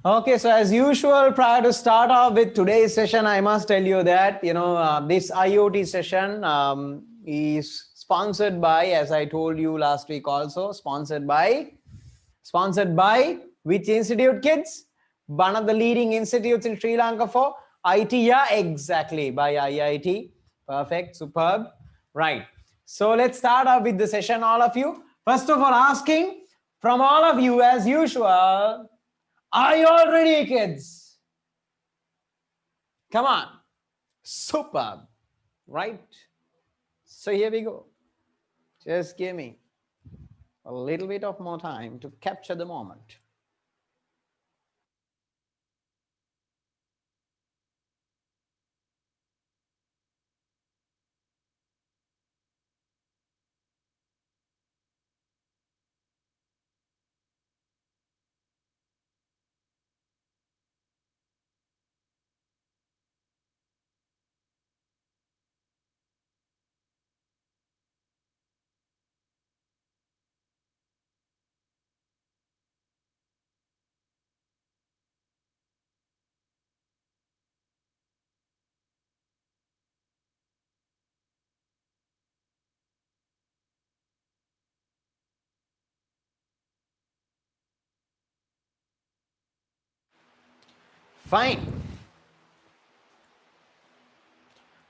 Okay, so as usual, prior to start off with today's session, I must tell you that this IoT session is sponsored by, as I told you last week, also sponsored by which institute, kids? One of the leading institutes in Sri Lanka for IT. Yeah, exactly, by IIT. Perfect, superb. Right. So let's start off with the session, all of you. First of all, asking from all of you, as usual, are you all ready, kids? Come on. Superb. Right? So here we go. Just give me a little bit of more time to capture the moment. Fine.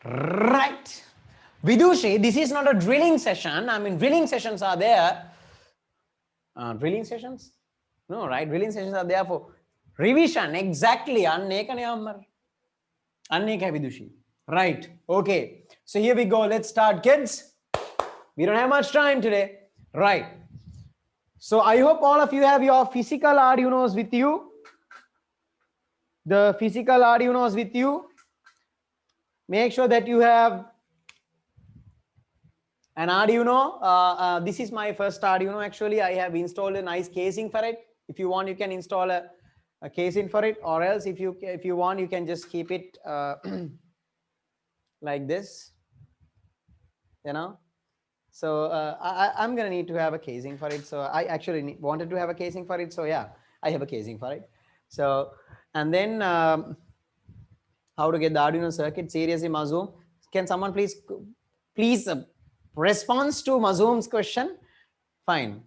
Right. Vidushi, this is not a drilling session. I mean, drilling sessions are there. Drilling sessions? No, right? Drilling sessions are there for revision. Exactly. Anneka Vidushi. Right. Okay. So here we go. Let's start, kids. We don't have much time today. Right. So I hope all of you have your physical Arduinos with you. The physical Arduinos with you. Make sure that you have an Arduino. This is my first Arduino. Actually, I have installed a nice casing for it. If you want, you can install a casing for it, or else if you want, you can just keep it like this. So I'm gonna need to have a casing for it. So I actually wanted to have a casing for it. So yeah, I have a casing for it. So and then how to get the Arduino circuit? Seriously, Mazoom, can someone please response to Mazoom's question? Fine.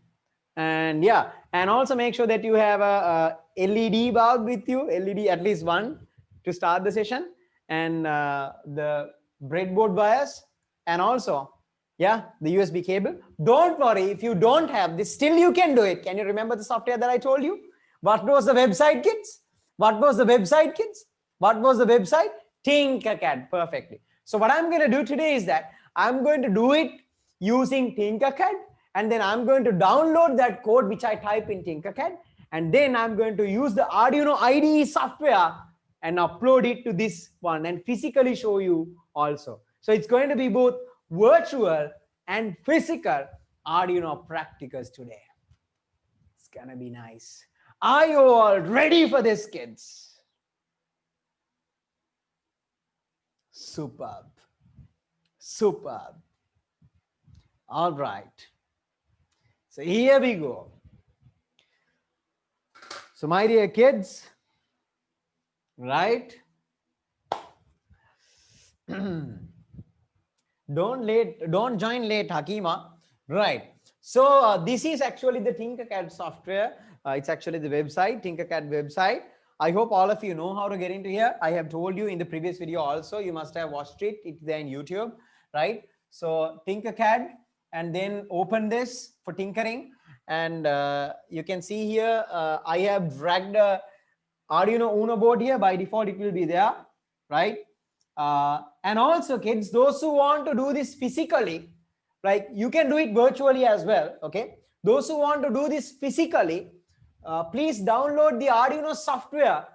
And yeah, and also make sure that you have a LED bulb with you, LED at least one to start the session, and the breadboard bias, and also yeah, the USB cable. Don't worry if you don't have this, still you can do it. Can you remember the software that I told you? What was the website, kids? What was the website, kids? What was the website? Tinkercad. Perfectly. So what I'm going to do today is that I'm going to do it using Tinkercad, and then I'm going to download that code which I type in Tinkercad, and then I'm going to use the Arduino IDE software and upload it to this one and physically show you also. So it's going to be both virtual and physical Arduino practicals today. It's gonna be nice. Are you all ready for this, kids? Superb. Superb. All right. So here we go. So my dear kids, right? Don't join late, Hakima. Right. So this is actually the Tinkercad software. It's actually the website, Tinkercad website. I hope all of you know how to get into here. I have told you in the previous video also. You must have watched it. It's there in YouTube, right? So Tinkercad, and then open this for tinkering. And you can see here, I have dragged a Arduino Uno board here. By default, it will be there, right? And also, kids, those who want to do this physically, like you can do it virtually as well, okay? Those who want to do this physically, please download the Arduino software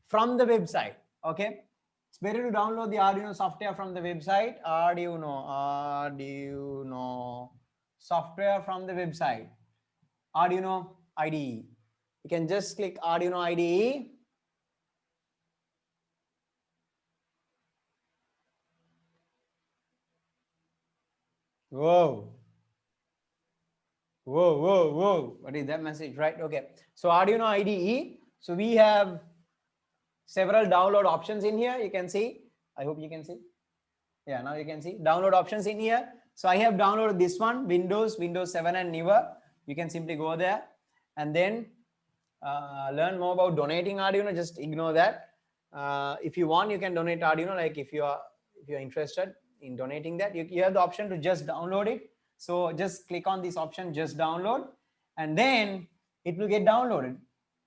from the website, okay? It's better to download the Arduino software from the website, Arduino software from the website, Arduino IDE. You can just click Arduino IDE. Whoa. Whoa. What is that message, right? Okay. So Arduino IDE. So we have several download options in here. You can see. I hope you can see. Yeah, now you can see download options in here. So I have downloaded this one, Windows 7 and newer. You can simply go there and then learn more about donating Arduino. Just ignore that. If you want, you can donate Arduino. Like if you're interested in donating that, you have the option to just download it. So just click on this option, just download, and then it will get downloaded.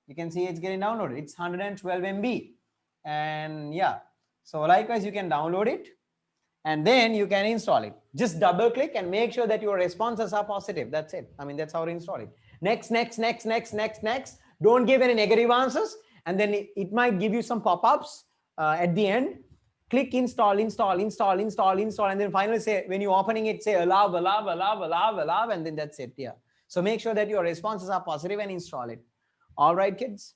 You can see it's getting downloaded. It's 112 MB, and yeah. So likewise, you can download it, and then you can install it. Just double click and make sure that your responses are positive. That's it. I mean, that's how to install it. Next. Don't give any negative answers, and then it might give you some pop-ups at the end. Click install, and then finally say, when you're opening it, say allow, and then that's it. Yeah. So make sure that your responses are positive and install it. All right, kids.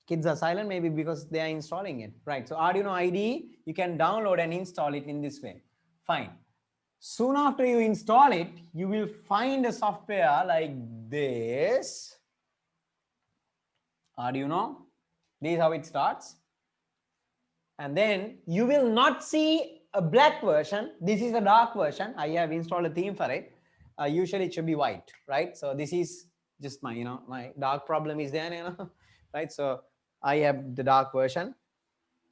Kids are silent maybe because they are installing it. Right. So Arduino IDE, you can download and install it in this way. Fine. Soon after you install it, you will find a software like this. Arduino. This is how it starts. And then you will not see a black version. This is a dark version. I have installed a theme for it. Usually it should be white, right? So this is just my, my dark problem is there, right? So I have the dark version,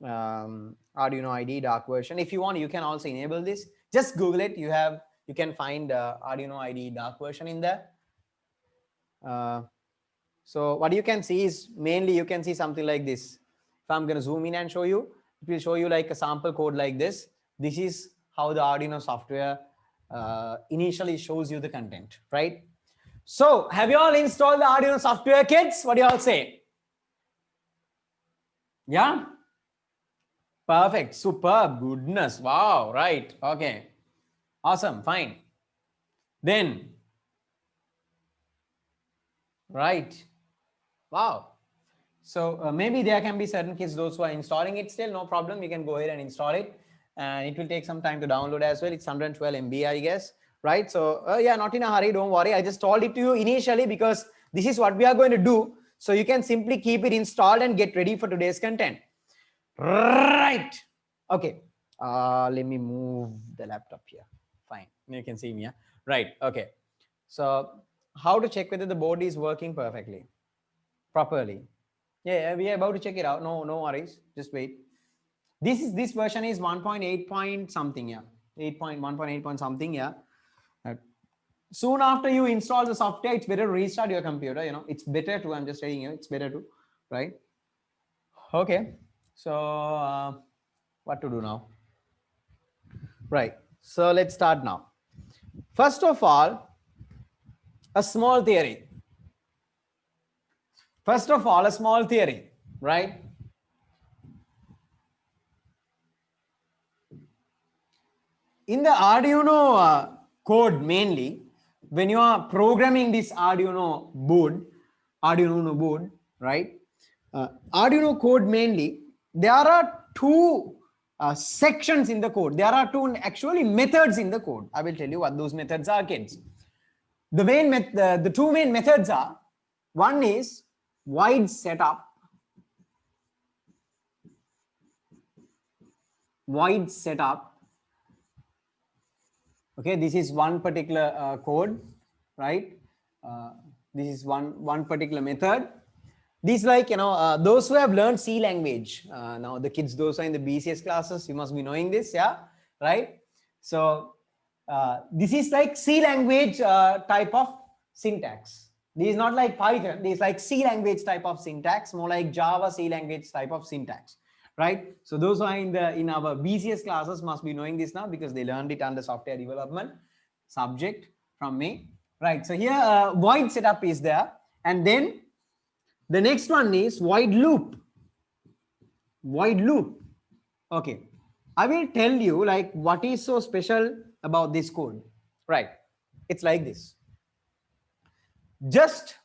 Arduino IDE dark version. If you want, you can also enable this. Just Google it. You can find Arduino IDE dark version in there. So what you can see is mainly you can see something like this. If I'm going to zoom in and show you, it will show you like a sample code like this. This is how the Arduino software initially shows you the content, right? So have you all installed the Arduino software, kids? What do you all say? Yeah? Perfect. Superb. Goodness. Wow. Right. Okay. Awesome. Fine. Then. Right. Wow. So maybe there can be certain kids, those who are installing it still, no problem. You can go ahead and install it. And it will take some time to download as well. It's 112 MB, I guess. Right. So yeah, not in a hurry. Don't worry. I just told it to you initially because this is what we are going to do. So you can simply keep it installed and get ready for today's content. Right. Okay. Let me move the laptop here. Fine. You can see me. Yeah? Right. Okay. So how to check whether the board is working perfectly, properly? Yeah, we are about to check it out. No worries. Just wait. This version is 1.8 point something. Yeah. 1.8 point something. Yeah. Soon after you install the software, it's better to restart your computer. It's better to, I'm just saying you, it's better to, right? Okay. So what to do now? Right. So let's start now. First of all, a small theory. First of all, a small theory, right? In the Arduino code mainly, when you are programming this Arduino board, right? Arduino code mainly, there are two sections in the code. There are two actually methods in the code. I will tell you what those methods are, kids. The two main methods are, one is void setup. Okay, this is one particular code, right? This is one particular method. These like, those who have learned C language, now the kids, those who are in the BCS classes, you must be knowing this, yeah, right? So this is like C language type of syntax. This is not like Python. This is like C language type of syntax, more like Java C language type of syntax, right? So those who are in our BCS classes must be knowing this now because they learned it under software development subject from me, right? So here void setup is there, and then the next one is void loop. Okay, I will tell you like what is so special about this code, right? It's like this. Just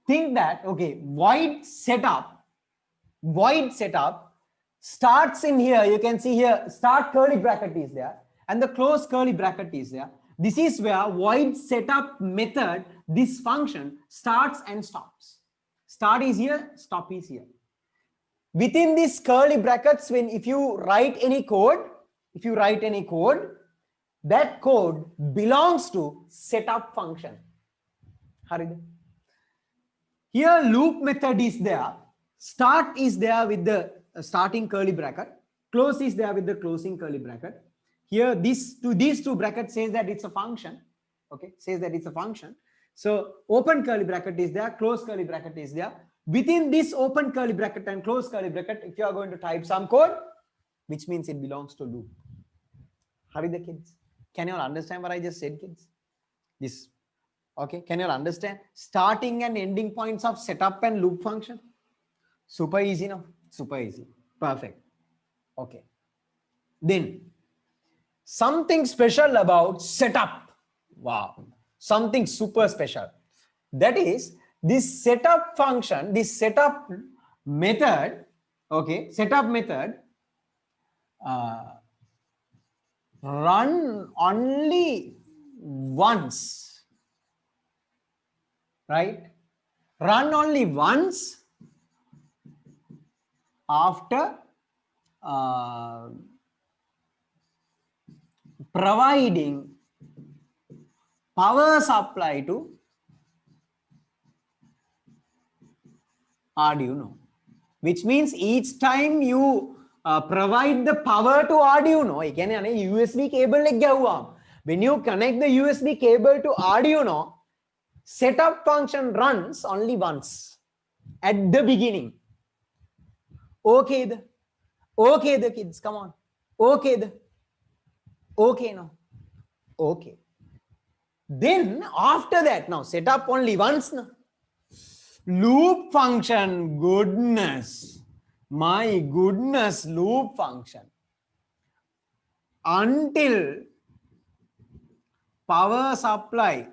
think that, okay, void setup starts in here. You can see here, start curly bracket is there and the close curly bracket is there. This is where void setup method, this function starts and stops. Start is here, stop is here. Within these curly brackets, if you write any code, that code belongs to setup function. Here loop method is there, start is there with the starting curly bracket, close is there with the closing curly bracket. Here these two brackets says that it's a function. Okay, says that it's a function. So open curly bracket is there, close curly bracket is there. Within this open curly bracket and close curly bracket, if you are going to type some code, which means it belongs to loop. Hurry the kids. Can you all understand what I just said, kids? This, okay, can you all understand? Starting and ending points of setup and loop function. Super easy now, super easy. Perfect. Okay. Then something special about setup. Wow, something super special. That is this setup function, this setup method, okay, setup method run only once, right? Run only once after providing power supply to Arduino, which means each time you provide the power to Arduino, USB cable, when you connect the USB cable to Arduino, setup function runs only once at the beginning. Okay, the kids, come on. Okay, now. Okay. Then after that, now set up only once. Now. Loop function, goodness, my goodness, loop function. Until power supply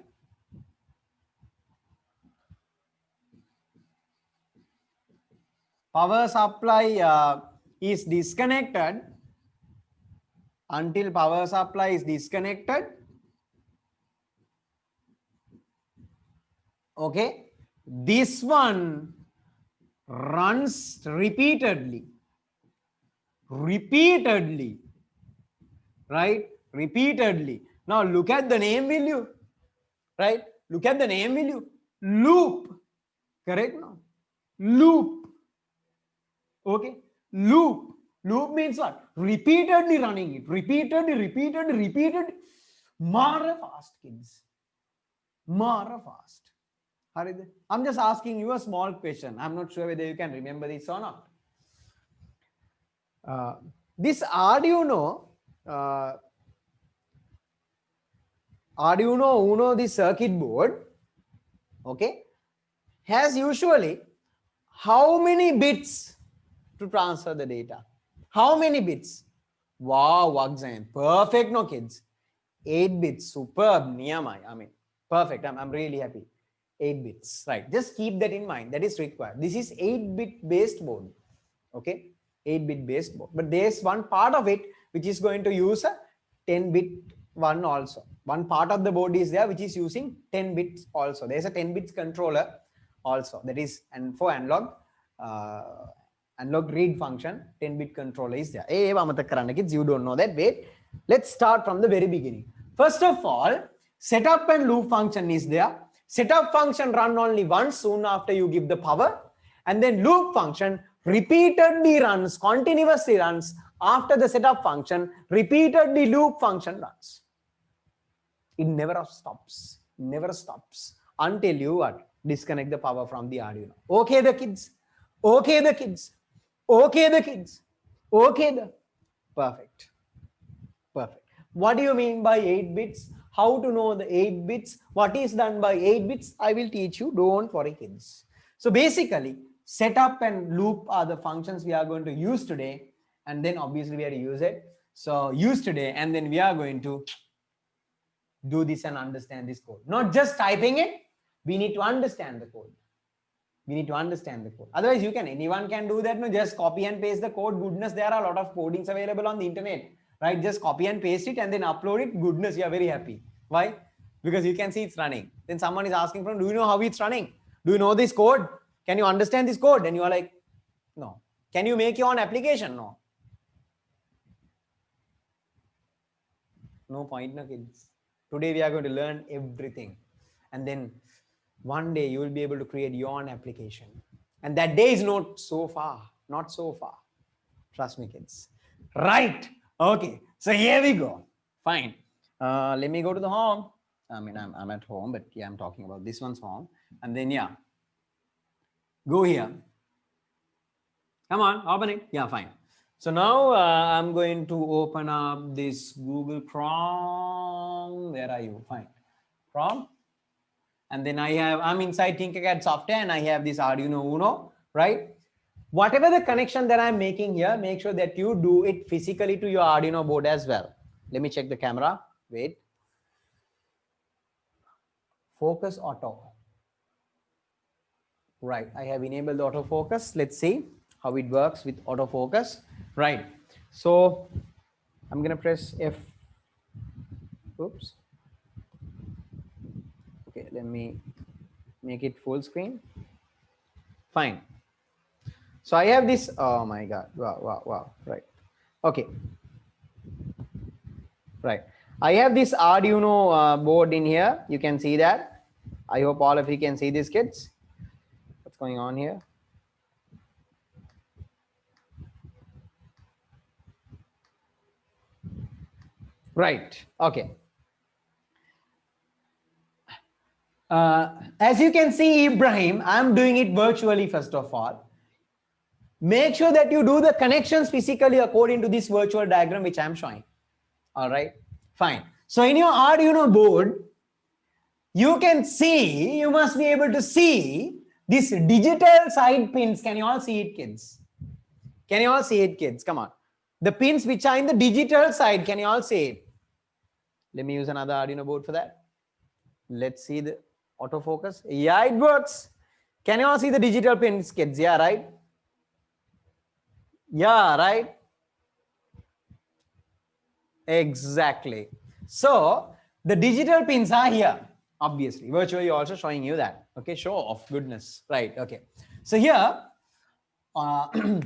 is disconnected, until power supply is disconnected, okay, this one runs repeatedly, right? Repeatedly. Now look at the name, will you? Right? Look at the name, will you? Loop. Correct now? Loop. Okay? Loop. Loop means what? Repeatedly running it. Repeated. Mara fast, kids. Mara fast. I'm just asking you a small question. I'm not sure whether you can remember this or not. This Arduino Uno, the circuit board, okay, has usually how many bits to transfer the data? How many bits? Wow, Wakzan, perfect, no kids. 8 bits, superb, Niyamai. I mean, perfect. I'm really happy. 8 bits, right? Just keep that in mind. That is required. This is 8-bit based board, okay? 8-bit based board. But there's one part of it which is going to use a 10-bit one also. One part of the board is there which is using 10 bits also. There's a 10 bits controller also. That is, and for analog read function, 10-bit controller is there. Hey, kids, you don't know that. Wait, let's start from the very beginning. First of all, setup and loop function is there. Setup function run only once soon after you give the power, and then loop function repeatedly runs, continuously runs after the setup function, repeatedly loop function runs. It never stops until you disconnect the power from the Arduino. Okay, the kids. Okay, the kids. Okay, the kids. Okay, the perfect. What do you mean by 8 bits? How to know the 8 bits? What is done by 8 bits? I will teach you. Don't worry, kids. So basically, setup and loop are the functions we are going to use today. And then obviously we have to use it. So use today, and then we are going to do this and understand this code. Not just typing it. We need to understand the code. Otherwise, anyone can do that. No, just copy and paste the code. Goodness, there are a lot of codings available on the internet. Right? Just copy and paste it and then upload it. Goodness, you are very happy. Why? Because you can see it's running. Then someone is asking from, do you know how it's running? Do you know this code? Can you understand this code? And you are like, no. Can you make your own application? No. No point, no kids. Today we are going to learn everything. And then one day you will be able to create your own application. And that day is not so far. Not so far. Trust me, kids. Right. Okay. So here we go. Fine. Let me go to the home. I mean, I'm at home, but yeah, I'm talking about this one's home. And then, yeah, go here. Come on, open it. Yeah, fine. So now I'm going to open up this Google Chrome. Where are you? Fine. Chrome. And then I'm inside Tinkercad software and I have this Arduino Uno, right? Whatever the connection that I'm making here, make sure that you do it physically to your Arduino board as well. Let me check the camera. Wait. Focus auto. Right. I have enabled the autofocus. Let's see how it works with autofocus. Right. So I'm going to press F. Oops. Okay. Let me make it full screen. Fine. So I have this. Oh my God. Wow, wow, wow. Right. Okay. Right. I have this Arduino board in here. You can see that. I hope all of you can see this, kids. What's going on here? Right. Okay. As you can see, Ibrahim, I'm doing it virtually first of all. Make sure that you do the connections physically according to this virtual diagram which I'm showing. All right. Fine. So in your Arduino board, you can see, you must be able to see this digital side pins. Can you all see it, kids? Can you all see it, kids? Come on. The pins which are in the digital side, can you all see it? Let me use another Arduino board for that. Let's see the autofocus. Yeah, it works. Can you all see the digital pins, kids? Yeah, right? Yeah, right? Exactly. So the digital pins are here, obviously. Virtually also showing you that. Okay, show off goodness. Right, okay. So here, I'm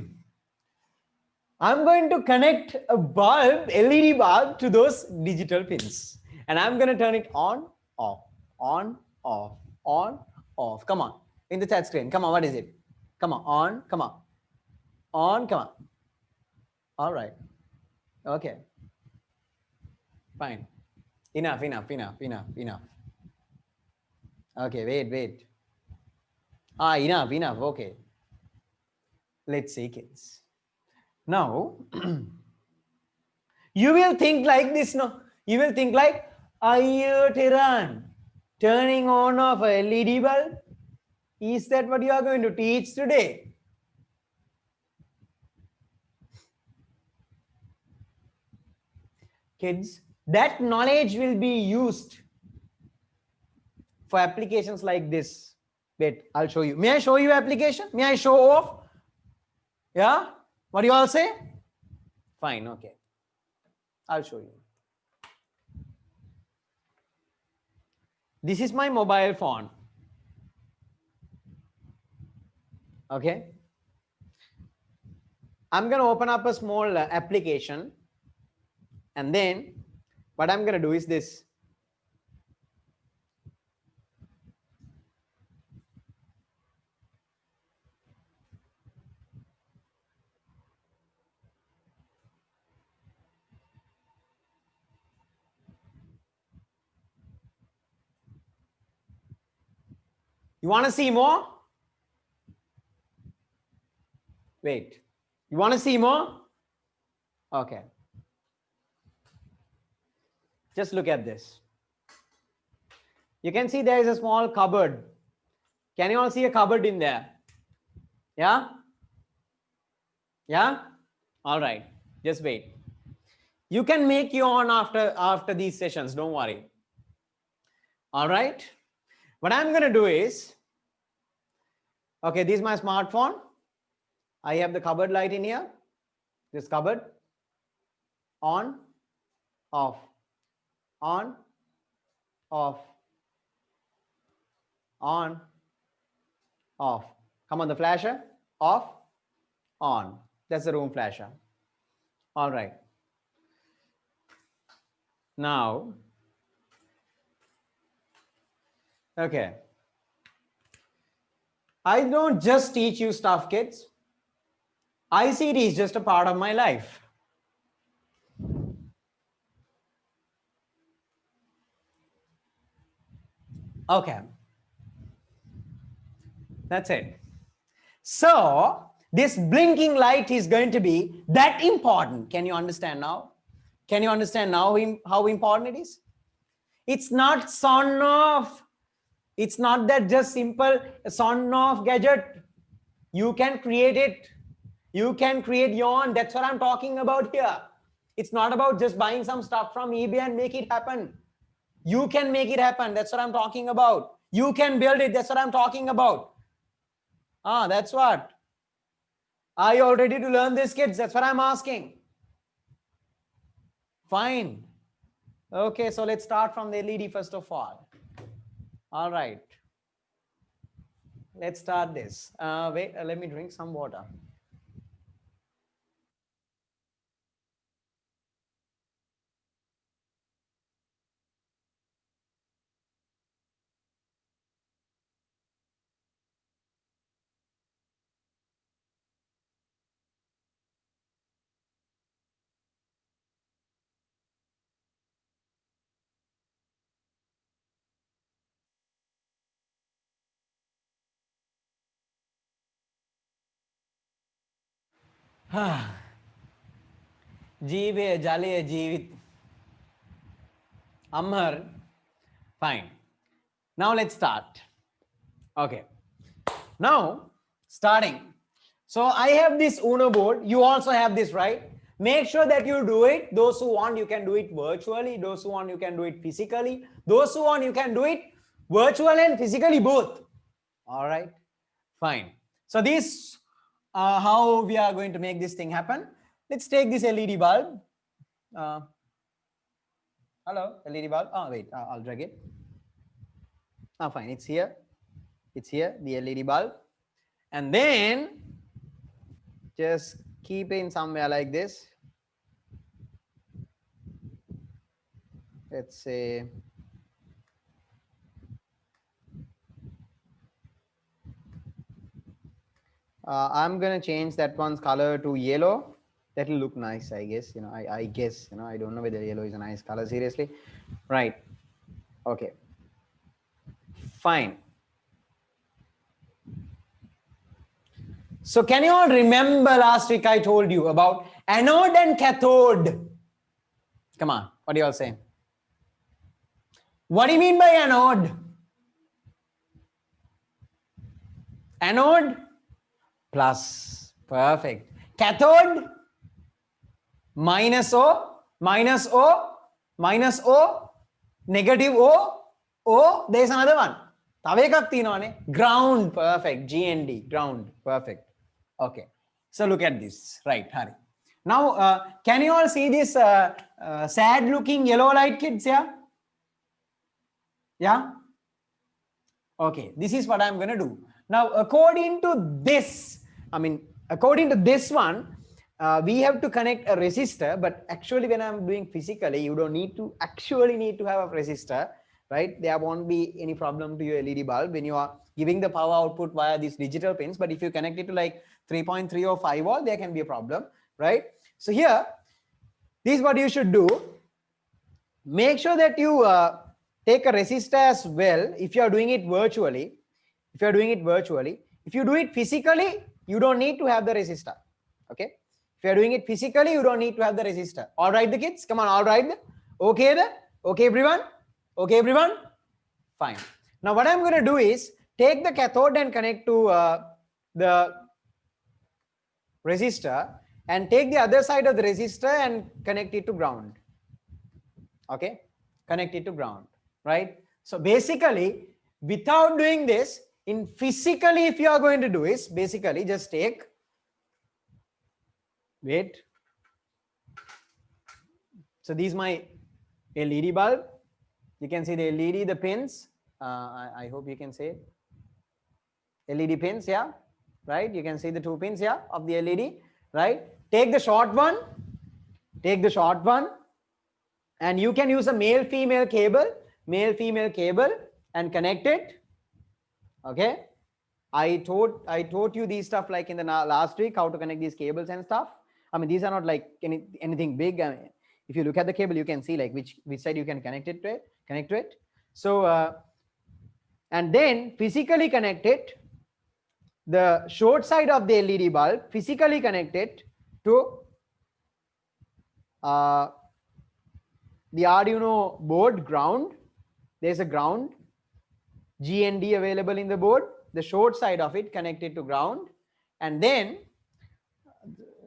going to connect a bulb, LED bulb, to those digital pins. And I'm going to turn it on, off, on, off, on, off. Come on. In the touch screen. Come on, what is it? Come on, come on, come on. All right. Okay. Fine. Enough. Okay, wait. Enough. Okay. Let's see, kids. Now, you will think like this, no? You will think like, Tehran, turning on of a LED bulb? Is that what you are going to teach today? Kids, that knowledge will be used for applications like this. Wait, I'll show you. May I show you application? May I show off? Yeah? What do you all say? Fine, okay. I'll show you. This is my mobile phone. Okay. I'm going to open up a small application. And then what I'm going to do is this. You want to see more? Wait. You want to see more? Okay. Just look at this. You can see there is a small cupboard. Can you all see a cupboard in there? Yeah? Yeah? All right. Just wait. You can make your own after these sessions. Don't worry. All right. What I'm going to do is, okay, this is my smartphone. I have the cupboard light in here. This cupboard. On, off, on, off, on, off. Come on, the flasher, off, on. That's the room flasher. All right. Now, okay. I don't just teach you stuff, kids. ICT is just a part of my life. Okay. That's it. So, this blinking light is going to be that important. Can you understand now? Can you understand now how important it is? It's not son of. It's not that just simple son of gadget. You can create it. You can create your own. That's what I'm talking about here. It's not about just buying some stuff from eBay and make it happen. You can make it happen. That's what I'm talking about. You can build it. That's what I'm talking about. That's what. Are you all ready to learn this, kids? That's what I'm asking. Fine. Okay, so let's start from the LED first of all. All right. Let's start this. Wait, let me drink some water. Jeeve Jale Jeevit Amar. Fine. Now let's start. Okay. Now, starting. So I have this Uno board. You also have this, right? Make sure that you do it. Those who want, you can do it virtually. Those who want, you can do it physically. Those who want, you can do it virtual and physically both. All right. Fine. So this, how we are going to make this thing happen. Let's take this LED bulb. Hello, LED bulb. Oh, wait, I'll drag it. Fine, it's here. It's here, the LED bulb. And then just keep it somewhere like this. Let's say I'm gonna change that one's color to yellow. That'll look nice, I guess. You know, I guess, you know, I don't know whether yellow is a nice color, seriously. Right. Okay. Fine. So can you all remember last week I told you about anode and cathode? Come on, what do you all say? What do you mean by anode? Anode plus, perfect. Cathode minus O, minus O, minus O, negative O, O, there's another one. Ground, perfect. GND, ground, perfect. Okay, so look at this, right, Hari. Now, can you all see this sad looking yellow light, kids? Yeah? Yeah? Okay, this is what I'm going to do. Now, according to this, according to this one, we have to connect a resistor, but actually when I'm doing physically, you don't need to need to have a resistor, right? There won't be any problem to your LED bulb when you are giving the power output via these digital pins. But if you connect it to like 3.3 or 5 volt, there can be a problem, right? So here, this is what you should do. Make sure that you take a resistor as well if you are doing it virtually. If you are doing it virtually, if you do it physically, you don't need to have the resistor. Okay. If you are doing it physically, you don't need to have the resistor. All right, the kids, come on. All right. Okay, there. Okay, everyone. Okay, everyone. Fine. Now, what I'm going to do is take the cathode and connect to the resistor, and take the other side of the resistor and connect it to ground. Okay, connect it to ground, right? So basically, without doing this, in physically, if you are going to do is basically just take, wait. So these my LED bulb. You can see the LED, the pins. I hope you can see LED pins, yeah. right? You can see the 2 pins here of the LED, right? Take the short one, and you can use a male-female cable, and connect it. Okay, I taught you these stuff like in the last week, how to connect these cables and stuff. I mean, these are not like anything big. I mean, if you look at the cable, you can see like which side you can connect to it. So and then physically connect it, the short side of the LED bulb, physically connect it to the Arduino board ground. There's a ground GND available in the board. The short side of it connected to ground, and then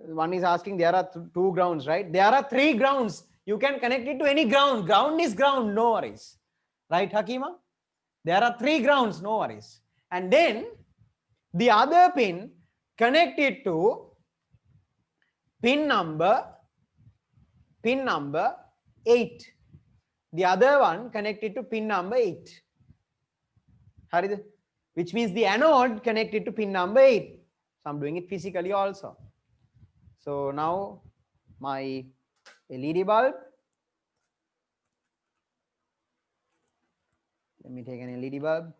one is asking, there are 2 grounds, right? There are 3 grounds. You can connect it to any ground. Ground is ground, no worries, right, Hakima? There are 3 grounds, no worries. And then the other pin connected to pin number 8. The other one connected to pin number 8. Which means the anode connected to pin number 8. So I'm doing it physically also. So now my LED bulb. Let me take an LED bulb.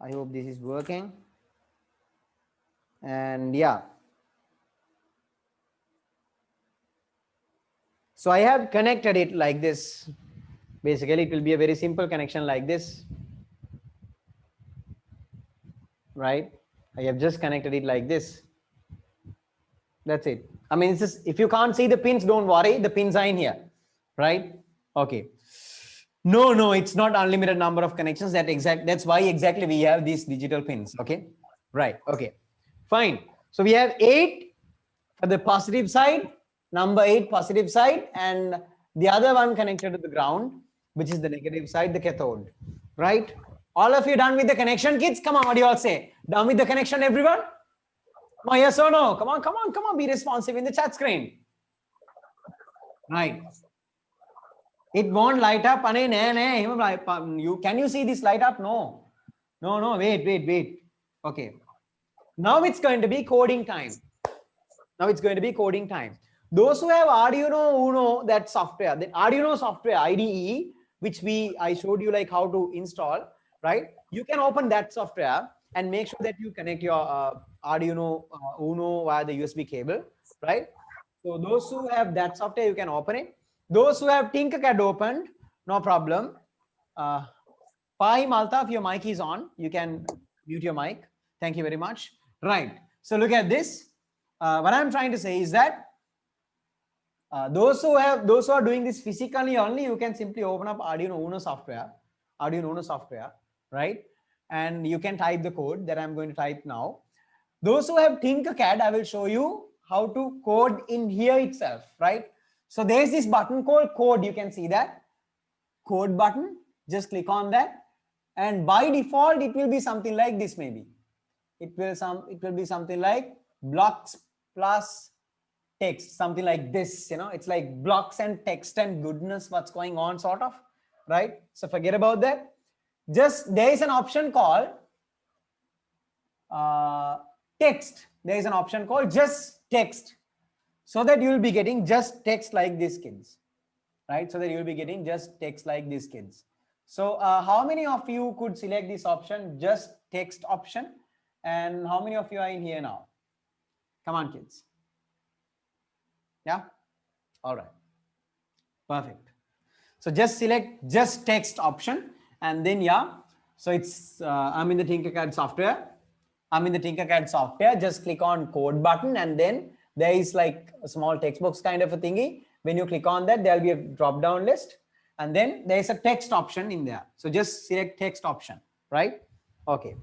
I hope this is working. And yeah. So I have connected it like this. Basically, it will be a very simple connection like this. Right? I have just connected it like this. That's it. I mean, it's just, if you can't see the pins, don't worry. The pins are in here. Right? Okay. No, it's not unlimited number of connections. That's why exactly we have these digital pins. Okay. Right. Okay. Fine. So we have 8 for the positive side, number 8 positive side, and the other one connected to the ground, which is the negative side, the cathode. Right? All of you done with the connection, kids? Come on, what do you all say? Done with the connection, everyone? Come on, yes or no? Come on, be responsive in the chat screen. Right. It won't light up. Can you see this light up? No, wait. Okay. Now it's going to be coding time. Those who have Arduino Uno, that software, the Arduino software, IDE, which I showed you like how to install, right? You can open that software and make sure that you connect your Arduino Uno via the USB cable, right? So those who have that software, you can open it. Those who have Tinkercad opened, no problem. Pai Malta, if your mic is on, you can mute your mic. Thank you very much. Right. So look at this. What I'm trying to say is that those who are doing this physically only, you can simply open up Arduino Uno software, right? And you can type the code that I'm going to type now. Those who have Tinkercad, I will show you how to code in here itself, right? So there's this button called code. You can see that code button. Just click on that, and by default, it will be something like this. Maybe it will be something like blocks plus text, something like this. You know, it's like blocks and text and goodness, what's going on, sort of, right? So forget about that. Just there is an option called text. There is an option called just text. So that you will be getting just text like this, kids, right? So that you will be getting just text like this, kids. So how many of you could select this option, just text option? And how many of you are in here now? Come on, kids. Yeah? All right. Perfect. So just select just text option, and then yeah. So it's, I'm in the Tinkercad software. Just click on code button, and then there is like a small text box kind of a thingy. When you click on that, there'll be a drop down list, and then there is a text option in there. So just select text option, right? Okay.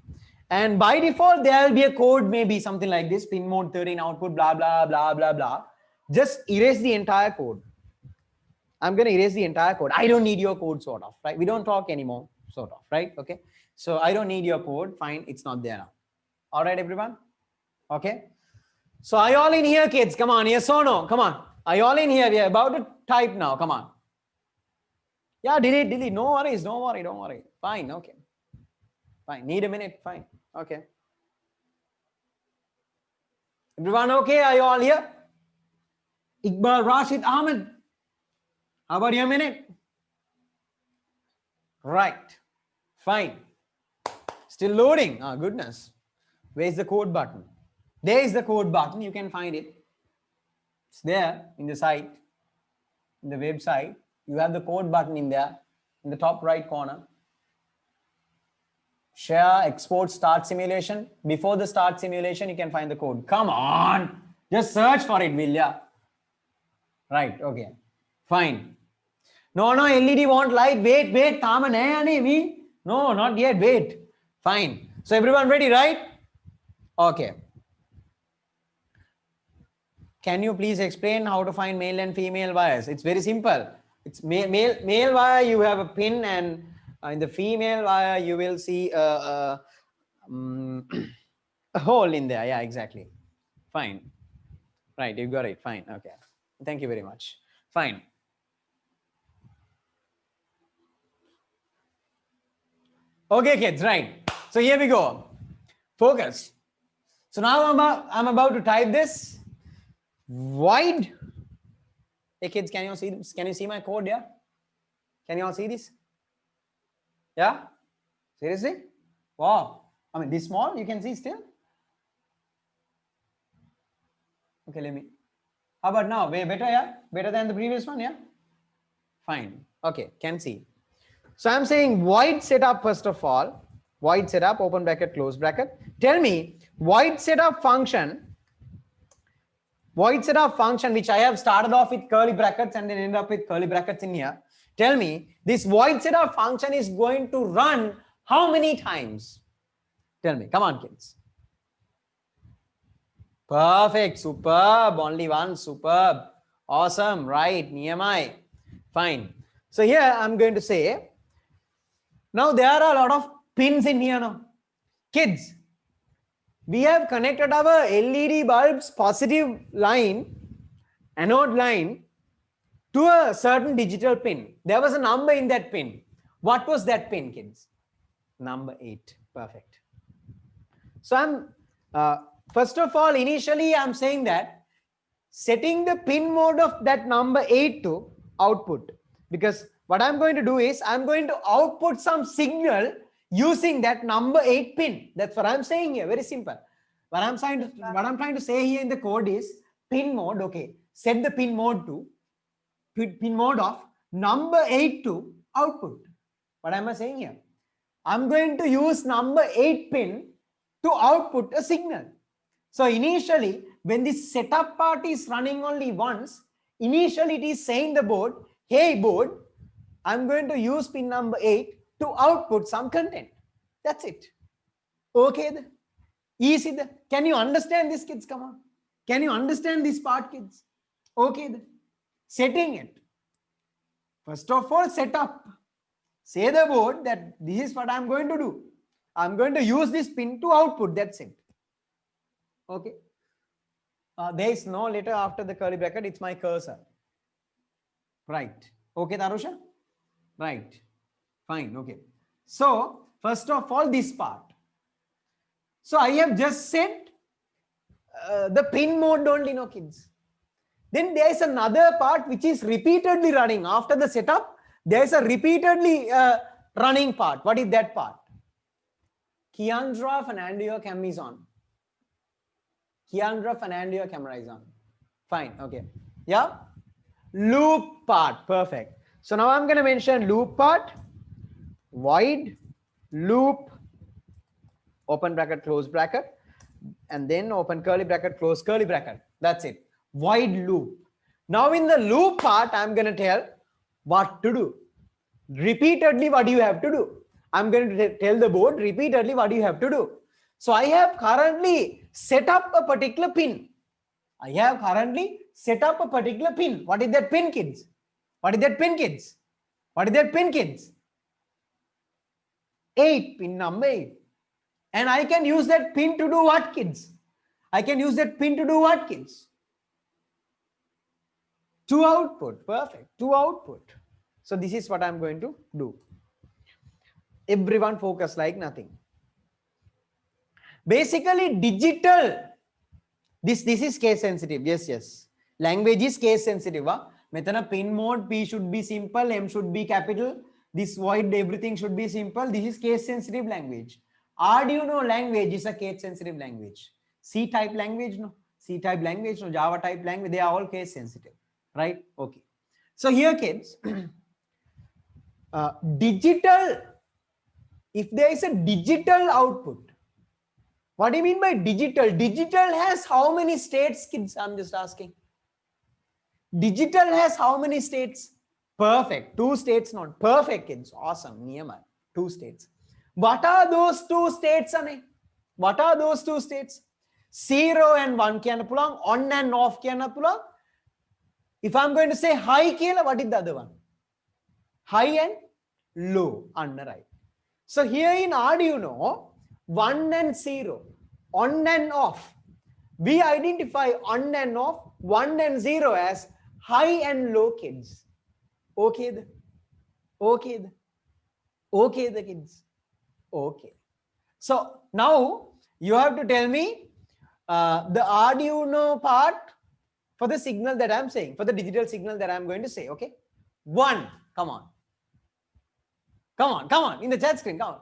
And by default, there'll be a code, maybe something like this, pin mode 13 output, blah, blah, blah, blah, blah. Just erase the entire code. I'm going to erase the entire code. I don't need your code, sort of, right? We don't talk anymore, sort of, right? Okay. So I don't need your code. Fine. It's not there now. All right, everyone. Okay. So are you all in here, kids? Come on. Yes or no? Come on. Are you all in here? We are about to type now. Come on. Yeah, delete. No worry. Don't worry. Fine. Okay. Fine. Need a minute. Fine. Okay. Everyone okay? Are you all here? Iqbal, Rashid, Ahmed. How about you a minute? Right. Fine. Still loading. Ah, goodness. Where's the code button? There is the code button. You can find it. It's there in the site, in the website. You have the code button in there, in the top right corner. Share, export, start simulation. Before the start simulation, you can find the code. Come on. Just search for it, will ya? Right, okay. Fine. No, LED won't light. Wait. No, not yet. Wait. Fine. So everyone ready, right? Okay. Can you please explain how to find male and female wires? It's very simple. It's male wire, you have a pin, and in the female wire, you will see a hole in there. Yeah, exactly. Fine. Right, you got it. Fine. Okay. Thank you very much. Fine. Okay, kids, right. So here we go. Focus. So now I'm about to type this. Void. Hey kids, can you see this? Can you see my code? Yeah. Can you all see this? Yeah. Seriously? Wow. I mean, this small, you can see still. Okay, let me. How about now? Way better, yeah? Better than the previous one, yeah? Fine. Okay, can see. So I'm saying void setup first of all. Void setup, open bracket, close bracket. Tell me, void setup function, which I have started off with curly brackets and then end up with curly brackets in here. Tell me, this void setup function is going to run how many times? Tell me, come on, kids. Perfect, superb, only one, superb, awesome, right, Niyamai, fine. So here I'm going to say, now there are a lot of pins in here now. Kids, we have connected our LED bulb's positive line, anode line, to a certain digital pin. There was a number in that pin. What was that pin, kids? Number 8. Perfect. So I'm, first of all, initially I'm saying that setting the pin mode of that number 8 to output. Because what I'm going to do is I'm going to output some signal using that number 8 pin. That's what I'm saying here. Very simple. What I'm trying to say here in the code is pin mode. Okay. Set the pin mode to pin mode of number 8 to output. What am I saying here? I'm going to use number 8 pin to output a signal. So initially, when this setup part is running only once, initially it is saying the board, hey board, I'm going to use pin number 8 to output some content. That's it. Okay then. Easy then. Can you understand this, kids? Come on. Can you understand this part, kids? Okay then. Setting it. First of all, set up. Say the board that this is what I'm going to do. I'm going to use this pin to output. That's it. Okay. There is no letter after the curly bracket. It's my cursor. Right. Okay, Tarusha? Right. Fine. Okay. So, first of all, this part. So, I have just set the pin mode only, no kids. Then there is another part which is repeatedly running. After the setup, there is a repeatedly running part. What is that part? Kiandra Fernando, camera is on. Kiandra Fernando, camera is on. Fine. Okay. Yeah. Loop part. Perfect. So now I'm going to mention loop part. Void loop, open bracket, close bracket, and then open curly bracket, close curly bracket. That's it. Void loop. Now in the loop part, I'm going to tell what to do. Repeatedly, what you have to do. I'm going to tell the board repeatedly what you have to do. So I have currently set up a particular pin. I have currently set up a particular pin. What is that pin, kids? What is that pin, kids? What is that pin, kids? 8, pin number 8. And I can use that pin to do what, kids? I can use that pin to do what, kids? To output. Perfect. To output. So this is what I'm going to do. Everyone focus like nothing. Basically, digital This is case sensitive. Yes. Language is case sensitive. Metana pin mode, P should be simple, M should be capital. This void, everything should be simple. This is case sensitive language. Arduino language is a case sensitive language. C type language, no. C type language, no. Java type language, they are all case sensitive. Right? Okay. So here, kids, digital, if there is a digital output, what do you mean by digital? Digital has how many states, kids? I'm just asking. Digital has how many states? Perfect. 2 states, not perfect, kids. Awesome. Niyama. 2 states. What are those 2 states, Ane? What are those 2 states? 0 and 1 kiyana pulang, on and off kiyana pulang. If I'm going to say high kiyala, what is the other one? High and low. Right. So here in Arduino, 1 and 0, on and off. We identify on and off, 1 and 0 as high and low, kids. Okay. Okay. Okay, the kids. Okay. So now you have to tell me the Arduino part for the signal that I'm saying, for the digital signal that I'm going to say. Okay. 1. Come on. In the chat screen. Come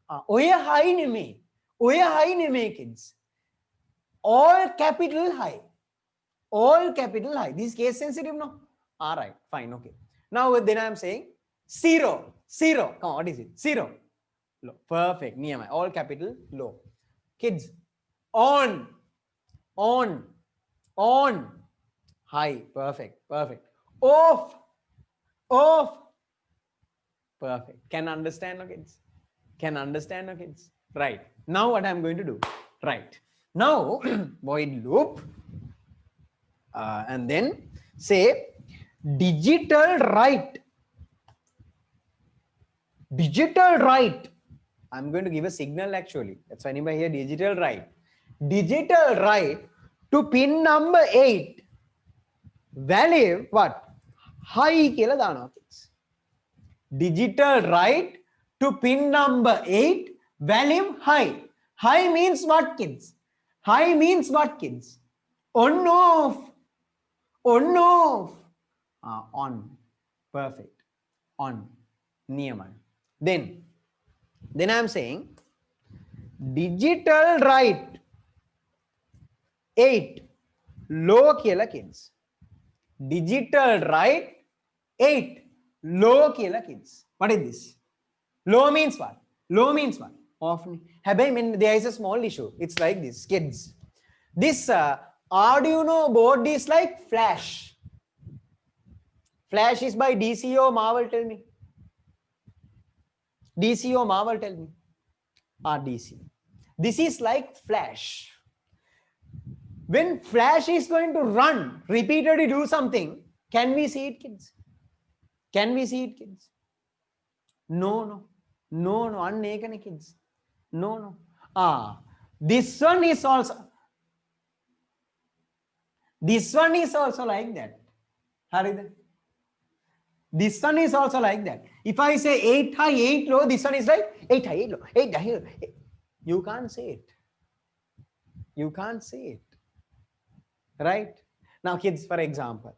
on. Oya high neme, kids. All capital high. All capital high. This is case sensitive, no? All right, fine, okay. Now then I'm saying 0. Come on, what is it? 0. Low. Perfect. Niyama. All capital low. Kids. On. High. Perfect. Off. Perfect. Can understand, no, kids? Right. Now what I'm going to do? Right. Now void loop. And then say digital write. I'm going to give a signal actually. That's why anybody here digital write. Digital write to pin number 8. Value what? High kila dana. Digital write to pin number 8. Value high. High means what, kids? On off. On. Perfect. On. Niyaman. Then I'm saying digital write 8. Low kila, kids. Digital write 8. Low kila, kids. What is this? Low means what? Off. There is a small issue. It's like this, kids. This Arduino board is like Flash. Flash is by DCO Marvel, tell me. DCO Marvel, tell me. RDC. This is like Flash. When Flash is going to run, repeatedly do something, can we see it, kids? No. Unnaked, kids. No. This one is also like that. Harida. This one is also like that. If I say 8 high, 8 low, this one is like 8 high, 8 low, 8 high, 8 low. You can't say it. Right? Now, kids, for example,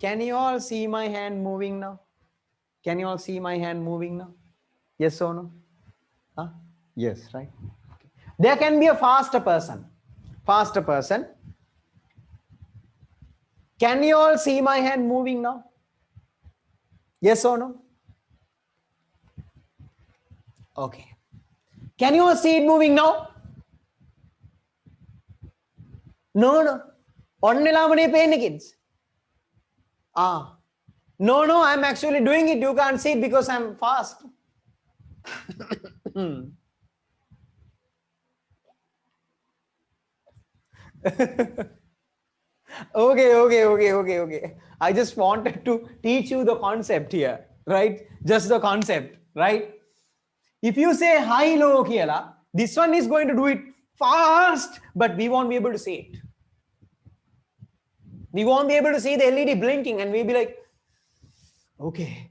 can you all see my hand moving now? Yes or no? Yes, right? Okay. There can be a faster person. Can you all see my hand moving now? Yes or no? Okay. Can you all see it moving now? No. Onnela pain, kids. No, I'm actually doing it. You can't see it because I'm fast. Okay. I just wanted to teach you the concept here, right? Just the concept, right? If you say high, low, kiela, this one is going to do it fast, but we won't be able to see it. We won't be able to see the LED blinking, and we'll be like, okay,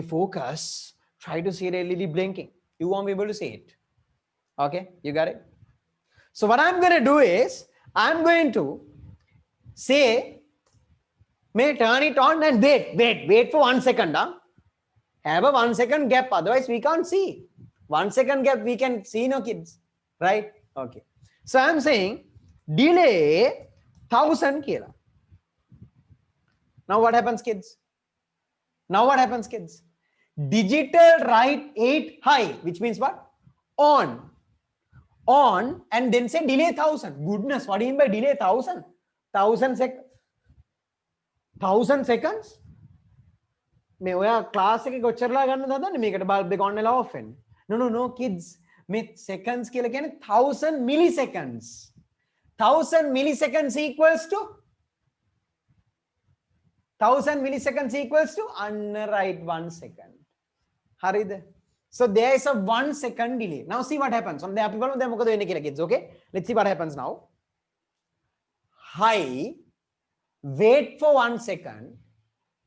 focus. Try to see the LED blinking. You won't be able to see it. Okay, you got it? So what I'm going to do is, I'm going to say, may turn it on and wait for 1 second. Huh? Have a 1 second gap, otherwise we can't see. 1 second gap we can see, no kids, right? Okay. So I'm saying delay 1000 kilo. Now what happens, kids? Now what happens, kids? Digital write 8 high, which means what? On, and then say delay 1000. Goodness, what do you mean by delay 1000? 1000 seconds? මේ ඔයා class එකේ කොච්චරලා ගන්නද හදන්නේ මේකට bulb එක on වෙලා off වෙන්න. No kids. මේ seconds කියලා කියන්නේ 1000 milliseconds. 1000 milliseconds equals to 1000 milliseconds equals to right 1 second. හරිද? So there is a 1 second delay. Now see what happens. On the අපි බලමු දැන් මොකද වෙන්නේ කියලා kids. Okay? Let's see what happens now. High, wait for 1 second.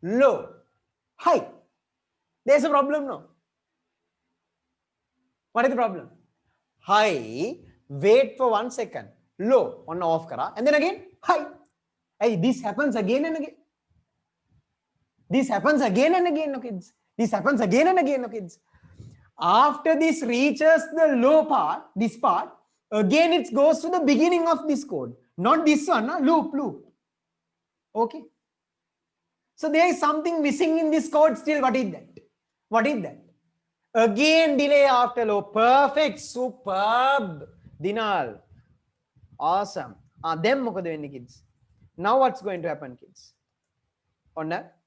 Low, high. There's a problem, no? What is the problem? High, wait for 1 second. Low, on off kara, and then again high. Hey, this happens again and again. This happens again and again, no kids. This happens again and again, no kids. After this reaches the low part, this part, again it goes to the beginning of this code. Not this one, no? Loop. Okay. So there is something missing in this code still. What is that? What is that? Again delay after low. Perfect. Superb. Dinal. Awesome. Then මොකද වෙන්නේ, kids? Now what's going to happen, kids? On that?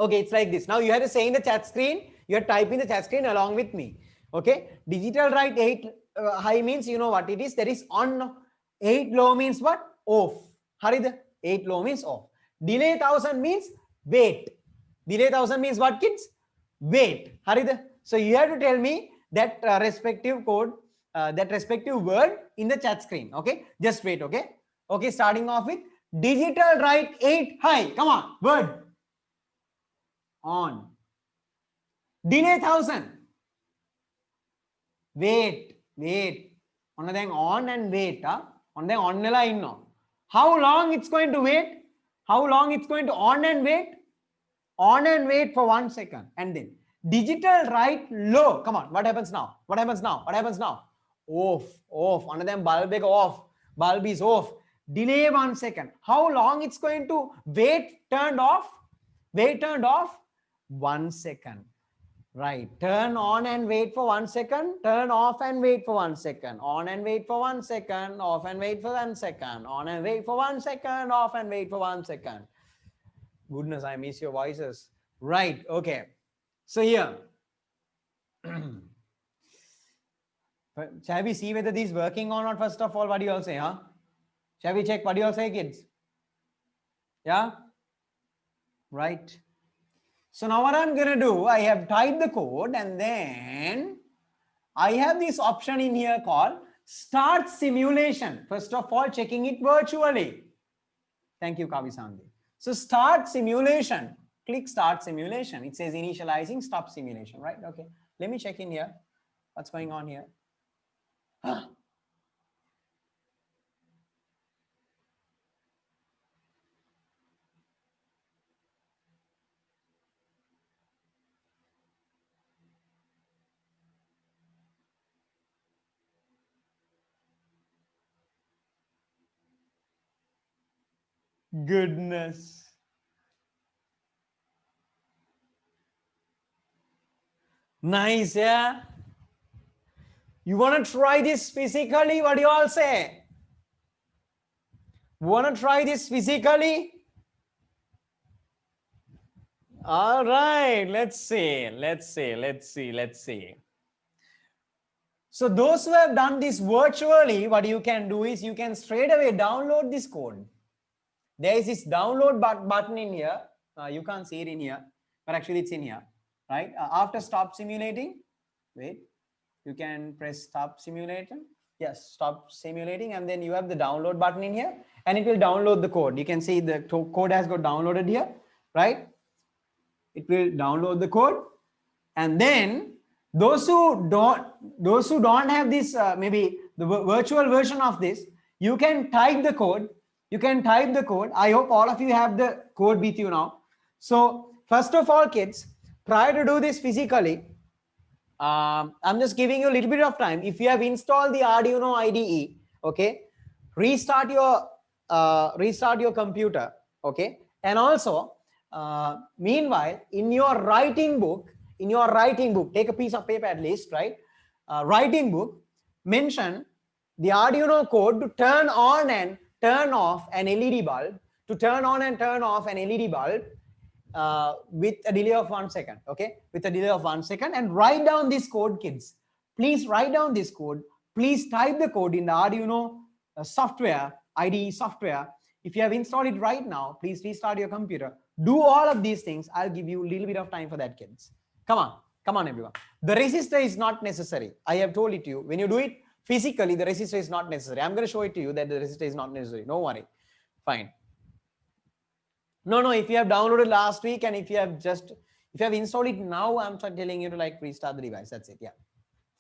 Okay, it's like this. Now you have to say in the chat screen, you're typing the chat screen along with me. Okay, digital write 8 high means, you know what it is. There is on. 8 low means what? Off. Harida. 8 low means off. Delay 1000 means wait. Delay 1000 means what, kids? Wait. Harida. So you have to tell me that respective code, that respective word in the chat screen. Okay, just wait. Okay, starting off with digital write 8 high. Come on, word. On. Delay 1000. Wait. On then on and wait. On then on nela inno. How long it's going to wait? How long it's going to on and wait? On and wait for 1 second. And then digital write low. Come on. What happens now? Off. On then bulb off. Bulb is off. Delay 1 second. How long it's going to wait turned off? 1 second. Right. Turn on and wait for 1 second. Turn off and wait for 1 second. On and wait for 1 second. Off and wait for 1 second. On and wait for 1 second. Off and wait for 1 second. Goodness, I miss your voices. Right. Okay. So here. Shall we see whether this is working or not? First of all, what do you all say, huh? Shall we check? What do you all say, kids? Yeah? Right. So now what I'm going to do, I have typed the code and then I have this option in here called start simulation. First of all, checking it virtually. Thank you, Kavi Sandhi. So start simulation. Click start simulation. It says initializing stop simulation, right? Okay. Let me check in here. What's going on here? Goodness. Nice, yeah? You want to try this physically? What do you all say? Want to try this physically? All right, let's see. So those who have done this virtually, what you can do is you can straight away download this code. There is this download button in here. You can't see it in here, but actually it's in here, right? After stop simulating, wait, you can press stop simulating. Yes, stop simulating, and then you have the download button in here, and it will download the code. You can see the code has got downloaded here, right? It will download the code, and then those who don't have this, maybe the virtual version of this, you can type the code. I hope all of you have the code with you now. So first of all, kids, try to do this physically. I'm just giving you a little bit of time. If you have installed the Arduino IDE, okay, restart your computer, okay, and also meanwhile in your writing book, take a piece of paper at least, right? Writing book, mention the Arduino code to turn on and turn off an LED bulb, with a delay of 1 second, okay, with a delay of 1 second, and write down this code, kids. Please write down this code. Please type the code in the Arduino software, IDE software. If you have installed it right now, please restart your computer. Do all of these things. I'll give you a little bit of time for that, kids. Come on, everyone. The resistor is not necessary. I have told it to you. When you do it physically, the resistor is not necessary. I'm going to show it to you that the resistor is not necessary. No worry. Fine. No, if you have downloaded last week and if you have installed it now, I'm telling you to like restart the device. That's it. Yeah,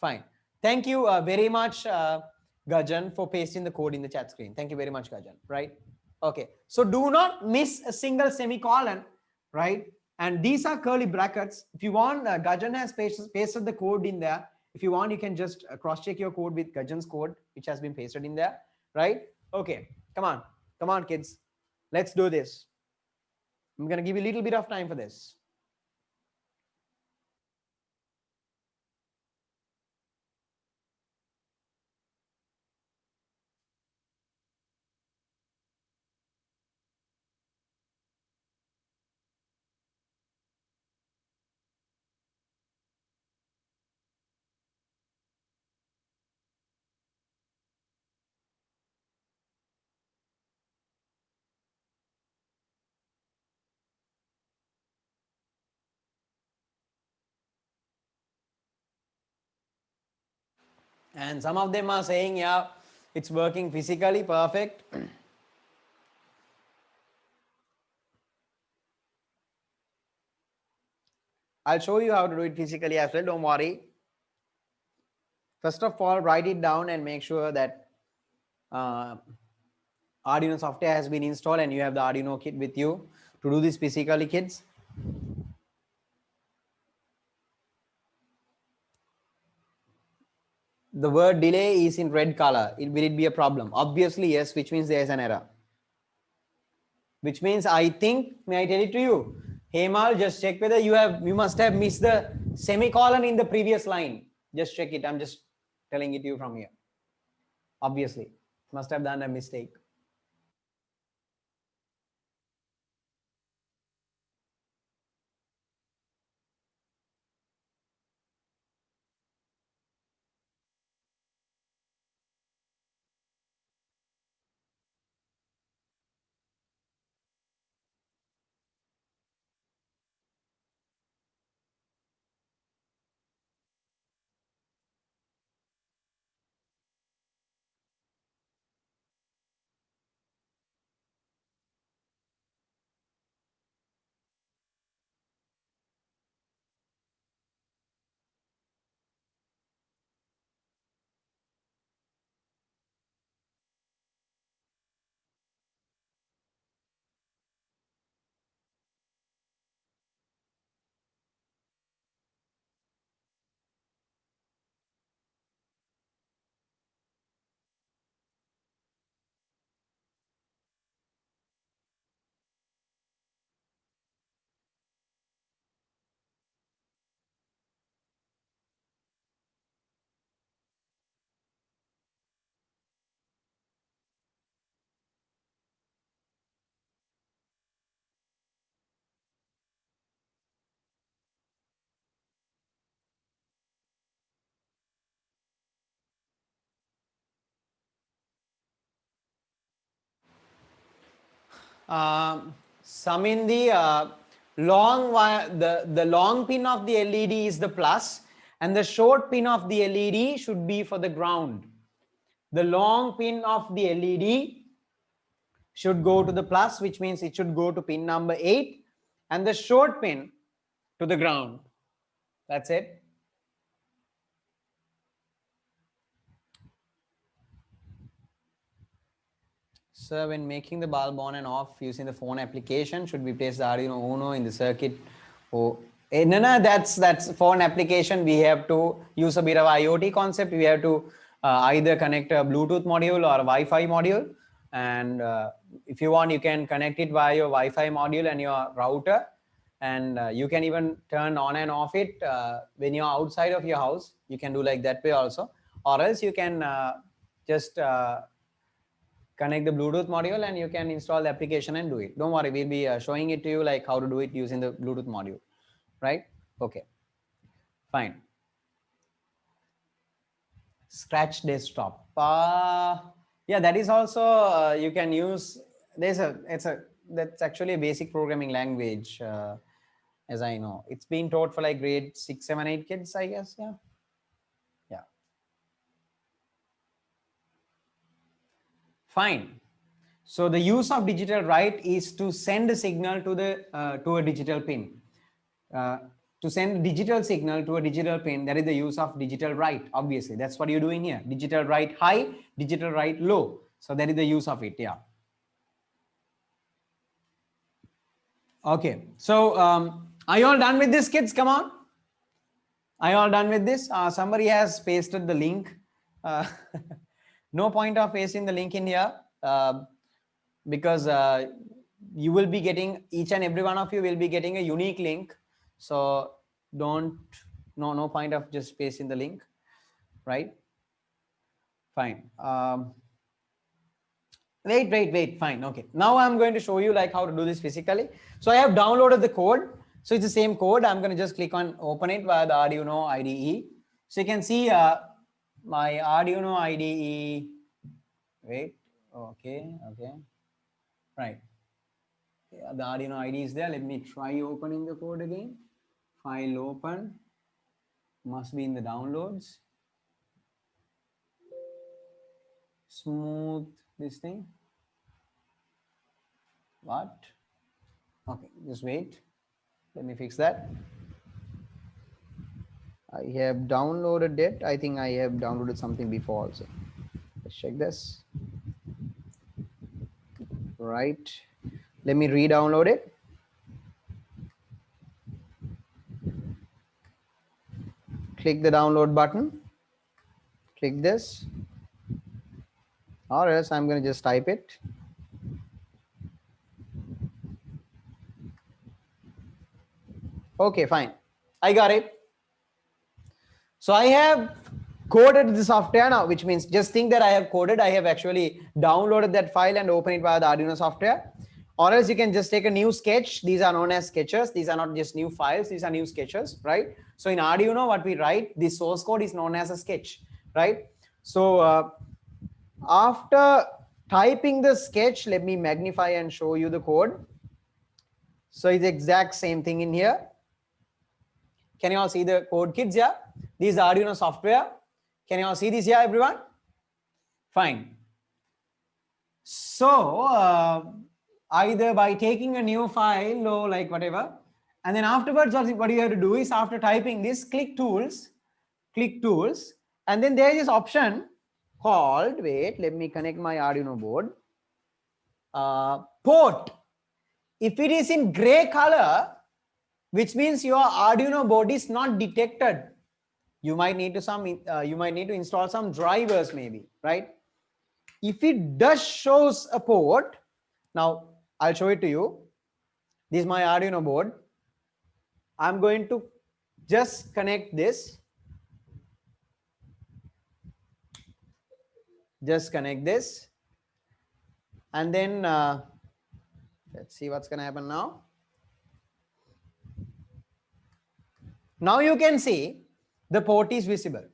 fine. Thank you very much, Gajan, for pasting the code in the chat screen. Thank you very much, Gajan. Right? Okay. So do not miss a single semicolon, right? And these are curly brackets. If you want, Gajan has pasted the code in there. If you want, you can just cross-check your code with Gajan's code, which has been pasted in there, right? Okay. Come on, kids. Let's do this. I'm going to give you a little bit of time for this. And some of them are saying, yeah, it's working physically perfect. I'll show you how to do it physically as well. Don't worry. First of all, write it down and make sure that Arduino software has been installed and you have the Arduino kit with you to do this physically, kids. The word delay is in red color. Will it be a problem? Obviously, yes, which means there's an error. Which means I think, may I tell it to you? Hemal, just check whether you must have missed the semicolon in the previous line. Just check it. I'm just telling it to you from here. Obviously, must have done a mistake. Some in the long wire, the long pin of the LED is the plus and the short pin of the LED should be for the ground. The long pin of the LED should go to the plus, which means it should go to pin number 8, and the short pin to the ground. That's it. So when making the bulb on and off using the phone application, should we place the Arduino Uno in the circuit? Oh, no, that's phone application. We have to use a bit of IoT concept. We have to either connect a Bluetooth module or a Wi-Fi module. And if you want, you can connect it via your Wi-Fi module and your router. And you can even turn on and off it when you're outside of your house. You can do like that way also. Or else you can just connect the Bluetooth module and you can install the application and do it. Don't worry, we'll be showing it to you like how to do it using the Bluetooth module, right? Okay, fine. Scratch desktop. Yeah, that is also you can use. That's actually a basic programming language, as I know. It's been taught for like grade 6, 7, 8 kids, I guess. Yeah. Yeah. Fine. So the use of digital write is to send a signal to the to a digital pin. To send digital signal to a digital pin, that is the use of digital write. Obviously, that's what you're doing here. Digital write high, digital write low. So that is the use of it. Yeah. Okay. So are you all done with this, kids? Come on. Are you all done with this? Somebody has pasted the link. No point of pasting the link in here. Because you will be getting, each and every one of you will be getting a unique link. So no point of just pasting the link, right? Fine. Wait, fine. Okay. Now I'm going to show you like how to do this physically. So I have downloaded the code. So it's the same code. I'm going to just click on open it via the Arduino IDE. So you can see my Arduino IDE. Wait, okay. Right. Yeah, the Arduino IDE is there. Let me try opening the code again. File open. Must be in the downloads. Smooth this thing. What? Okay, just wait. Let me fix that. I have downloaded it. I think I have downloaded something before also. Let's check this. Right. Let me re-download it. Click the download button. Click this. Or else I'm going to just type it. Okay, fine. I got it. So I have coded the software now, which means just think that I have coded. I have actually downloaded that file and open it via the Arduino software. Or else you can just take a new sketch. These are known as sketches. These are not just new files. These are new sketches, right? So in Arduino, what we write, the source code is known as a sketch, right? So after typing the sketch, let me magnify and show you the code. So it's the exact same thing in here. Can you all see the code, kids? Yeah, this is Arduino software. Can you all see this here, everyone? Fine. So either by taking a new file or like whatever, and then afterwards, what you have to do is after typing this, click tools, and then there is this option called, wait, let me connect my Arduino board. Port. If it is in gray color, which means your Arduino board is not detected, you might need to install some drivers maybe, right? If it does shows a port, now I'll show it to you. This is my Arduino board. I'm going to just connect this. Just connect this. And then let's see what's going to happen now. Now you can see the port is visible.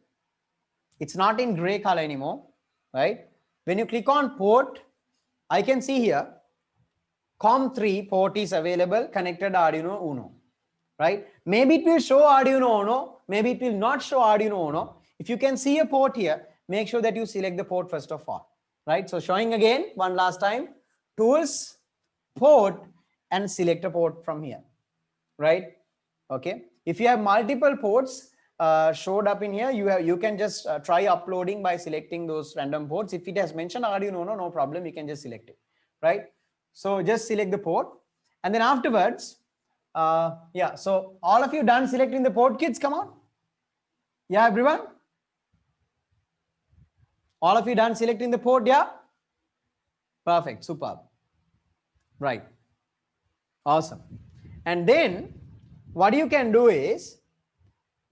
It's not in gray color anymore, right? When you click on port, I can see here COM3 port is available, connected Arduino Uno, right? Maybe it will show Arduino Uno, maybe it will not show Arduino Uno. If you can see a port here, make sure that you select the port first of all, right? So showing again one last time, tools, port, and select a port from here, right? Okay. If you have multiple ports showed up in here, you can just try uploading by selecting those random ports. If it has mentioned Arduino Uno, no problem, you can just select it. right? So just select the port, and then afterwards, yeah, so all of you done selecting the port, kids? Come on. Yeah, everyone? All of you done selecting the port? Yeah? Perfect, superb. Right. Awesome. And then what you can do is,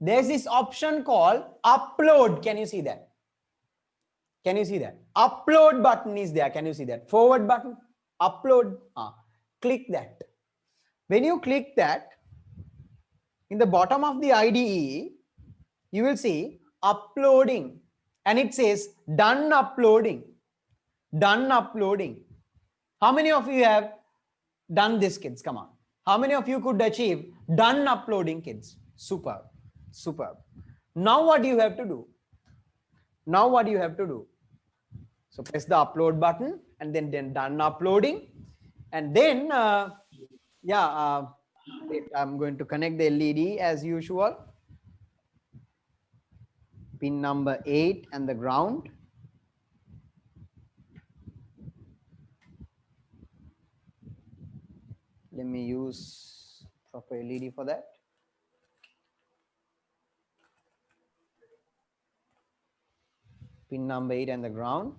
there's this option called upload. Can you see that? Can you see that? Upload button is there. Can you see that? Forward button, upload. Click that. When you click that, in the bottom of the IDE, you will see uploading, and it says done uploading. Done uploading. How many of you have done this, kids? Come on. How many of you could achieve done uploading, kids? Superb. Superb. Now what do you have to do? Now what do you have to do? So press the upload button, and then done uploading. And then, yeah, I'm going to connect the LED as usual. Pin number 8 and the ground. Let me use proper LED for that. Pin number 8 and the ground.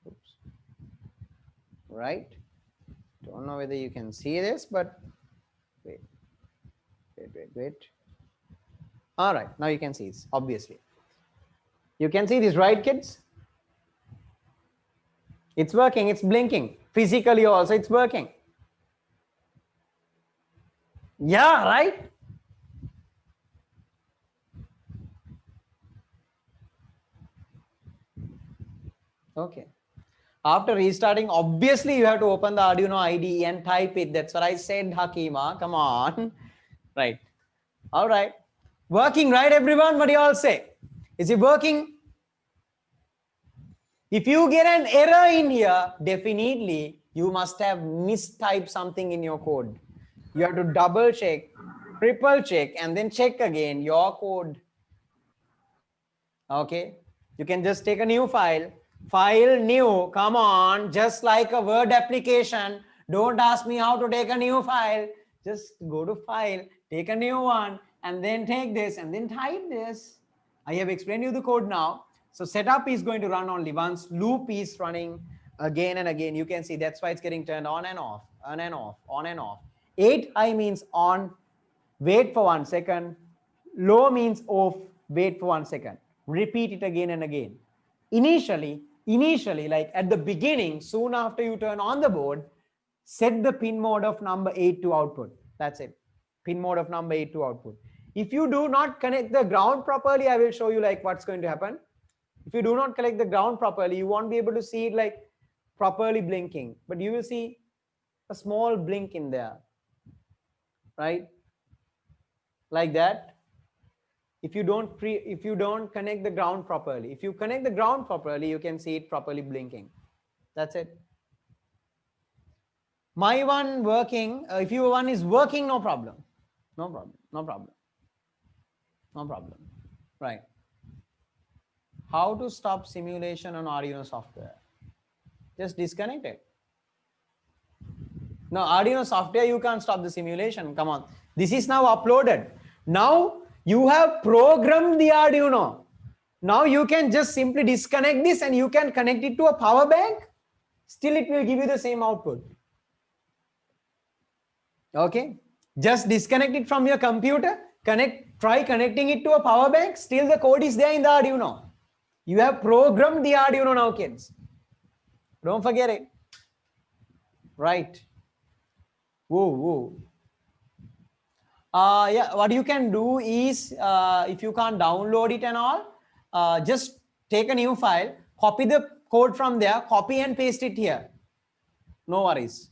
Oops. Right. Don't know whether you can see this, but wait. All right, now you can see this, obviously. You can see this, right, kids? It's working, it's blinking. Physically also, it's working. Yeah, right? Okay. After restarting, obviously you have to open the Arduino IDE and type it. That's what I said, Hakima. Come on. Right. All right. Working, right, everyone? What do you all say? Is it working? If you get an error in here, definitely you must have mistyped something in your code. You have to double check, triple check, and then check again your code. Okay. You can just take a new file. File new, come on, just like a Word application. Don't ask me how to take a new file. Just go to file, take a new one, and then take this and then type this. I have explained you the code now. So setup is going to run only once. Loop is running again and again. You can see that's why it's getting turned on and off, on and off, on and off. 8 high means on, wait for 1 second. Low means off, wait for 1 second. Repeat it again and again. Initially, like at the beginning, soon after you turn on the board, set the pin mode of number 8 to output. That's it. Pin mode of number 8 to output. If you do not connect the ground properly, I will show you like what's going to happen. If you do not connect the ground properly, you won't be able to see it like properly blinking, but you will see a small blink in there, right? Like that. If you don't connect the ground properly. If you connect the ground properly, you can see it properly blinking. That's it. My one working, if your one is working, no problem. No problem. No problem. No problem. Right. How to stop simulation on Arduino software? Just disconnect it. No, Arduino software, you can't stop the simulation. Come on. This is now uploaded. Now you have programmed the Arduino. Now you can just simply disconnect this and you can connect it to a power bank. Still it will give you the same output. Okay. Just disconnect it from your computer. Try connecting it to a power bank. Still the code is there in the Arduino. You have programmed the Arduino now, kids. Don't forget it. Right. Whoa. Yeah, what you can do is, if you can't download it and all, just take a new file, copy the code from there, copy and paste it here. No worries.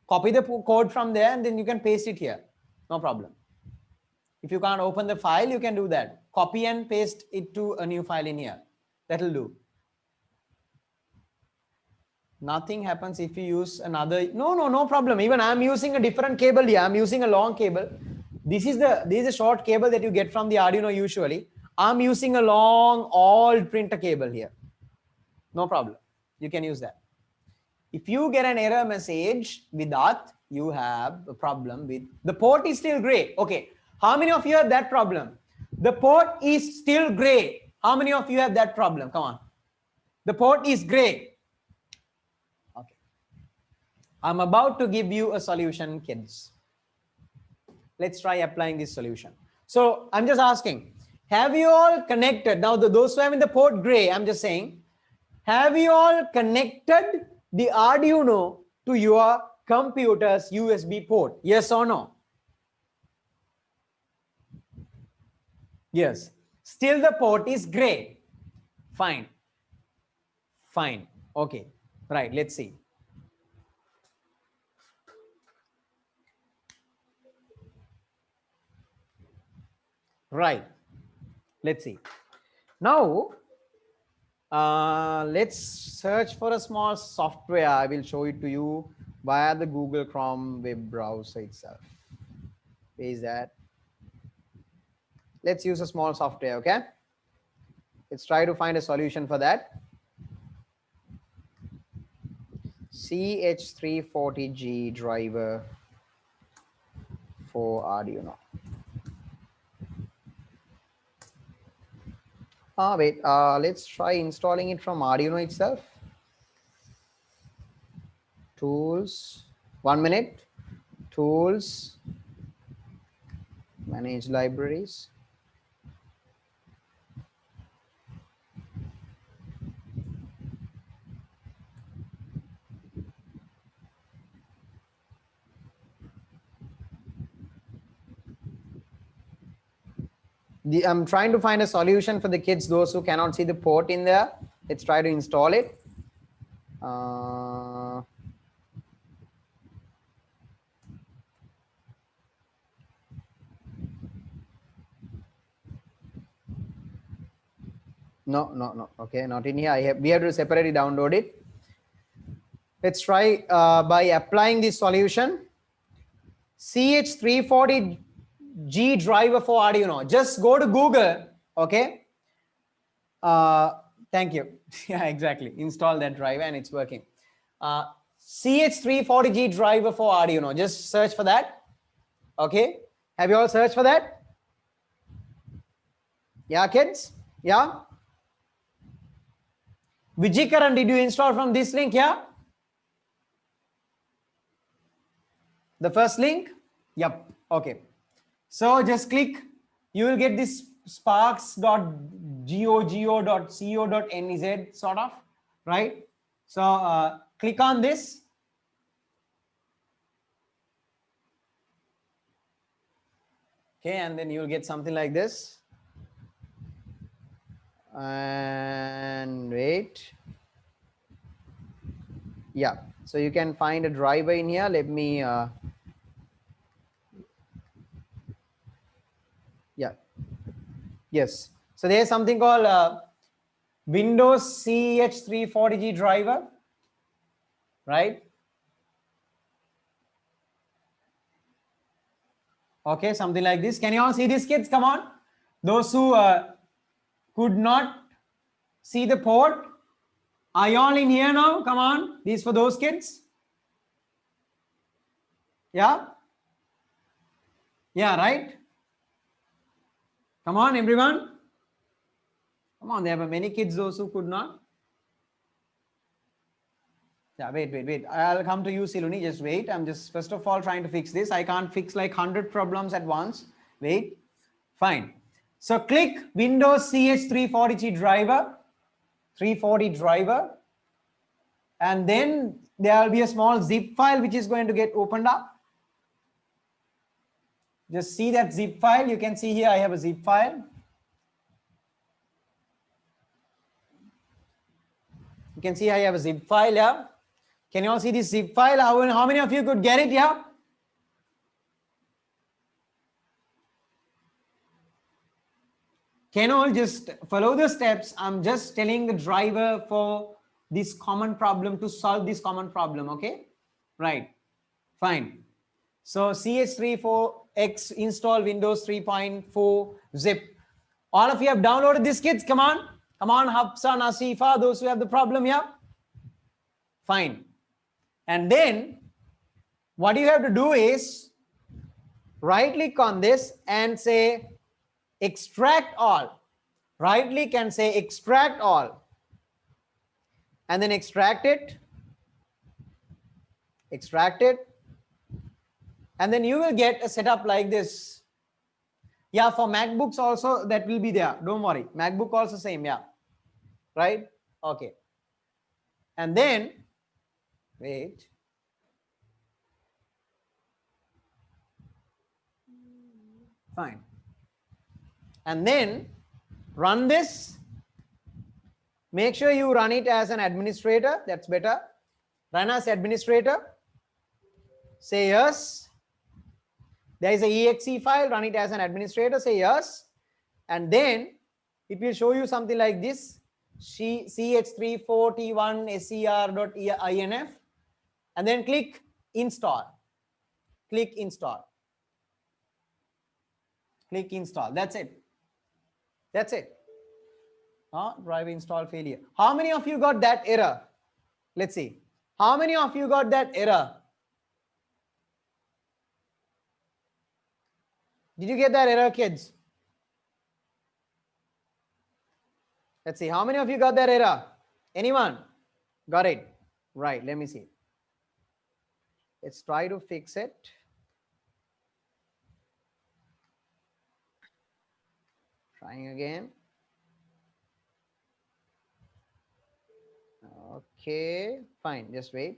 Copy the code from there and then you can paste it here. No problem. If you can't open the file, you can do that. Copy and paste it to a new file in here. That'll do. Nothing happens if you use another. No problem. Even I'm using a different cable here. I'm using a long cable. This is a short cable that you get from the Arduino usually. I'm using a long old printer cable here. No problem. You can use that. If you get an error message with that, you have a problem with the port is still gray. Okay. How many of you have that problem? The port is still gray. How many of you have that problem? Come on. The port is gray. Okay. I'm about to give you a solution, kids. Let's try applying this solution. So I'm just asking, have you all connected? Now, those who have in the port gray, I'm just saying, have you all connected the Arduino to your computer's USB port? Yes or no? Yes. Still the port is gray. Fine. Fine. Okay. Right. Let's see. Right. Let's see. Now, let's search for a small software. I will show it to you via the Google Chrome web browser itself. Where is that? Let's use a small software, okay? Let's try to find a solution for that. CH340G driver for Arduino. Wait, let's try installing it from Arduino itself. Tools, 1 minute. Tools, manage libraries. I'm trying to find a solution for the kids, those who cannot see the port in there. Let's try to install it. No. Okay, not in here. We have to separately download it. Let's try by applying this solution. CH340G driver for Arduino. Just go to Google. Okay. Thank you. Yeah, exactly. Install that driver and it's working. CH340G driver for Arduino. Just search for that. Okay. Have you all searched for that? Yeah, kids? Yeah. Vijikaran, did you install from this link? Yeah. The first link? Yep. Okay. So just click. You will get this sparks.gogo.co.nz sort of, right? So click on this. Okay, and then you'll get something like this. And wait. Yeah, so you can find a driver in here. Let me yeah. Yes. So there's something called Windows CH340G driver, right? Okay, something like this. Can you all see this, kids? Come on. Those who could not see the port, are you all in here now? Come on. These for those kids. Yeah. Yeah, right. Come on, everyone. Come on, there were many kids, those who could not. Yeah, wait. I'll come to you, Siluni. Just wait. I'm just, first of all, trying to fix this. I can't fix like 100 problems at once. Wait. Fine. So click Windows CH340G driver, 340 driver. And then there will be a small zip file which is going to get opened up. Just see that zip file. You can see here I have a zip file. You can see I have a zip file here. Yeah? Can you all see this zip file? How many of you could get it here? Yeah? Can you all just follow the steps? I'm just telling the driver for this common problem to solve this common problem. Okay, right, fine. So CH34X install Windows 3.4 zip. All of you have downloaded this, kids. Come on. Come on, Hafsa, Nasifa, those who have the problem here. Fine. And then what you have to do is right click on this and say extract all. Right click and say extract all. And then extract it. Extract it. And then you will get a setup like this. Yeah, for MacBooks also that will be there. Don't worry. MacBook also same. Yeah. Right? Okay. And then, wait. Fine. And then run this. Make sure you run it as an administrator. That's better. Run as administrator. Say yes. There is a exe file. Run it as an administrator. Say yes. And then it will show you something like this. ch34t1ser.inf. And then click install. Click install. Click install. That's it. That's it. Drive install failure. How many of you got that error? Let's see. How many of you got that error? Did you get that error, kids? Let's see. How many of you got that error? Anyone? Got it? Right. Let me see. Let's try to fix it. Trying again. Okay, fine. Just wait.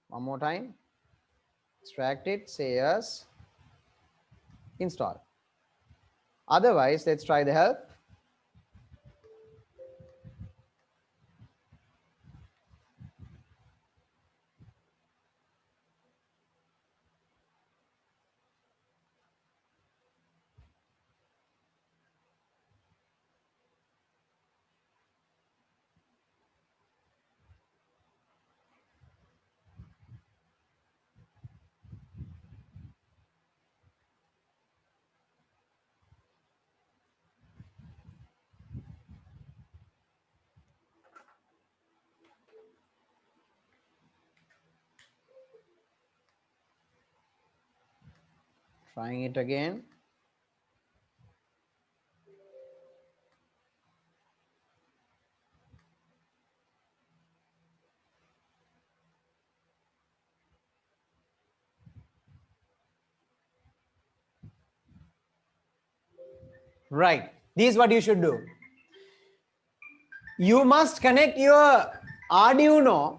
One more time. Extract it. Say yes. Install. Otherwise, let's try the help. Trying it again. Right. This is what you should do. You must connect your Arduino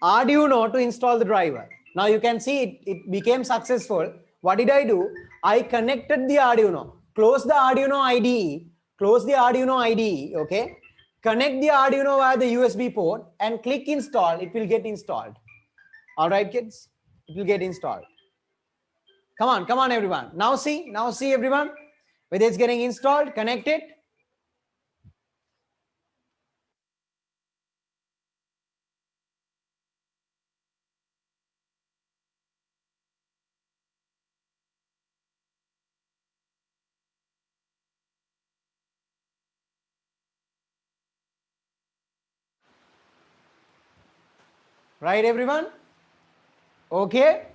to install the driver. Now you can see it became successful. What did I do? I connected the Arduino. Close the Arduino IDE. Close the Arduino IDE. Okay. Connect the Arduino via the USB port and click install. It will get installed. All right, kids. It will get installed. Come on, everyone. Now see everyone. Whether it's getting installed, connect it. Right, everyone? Okay?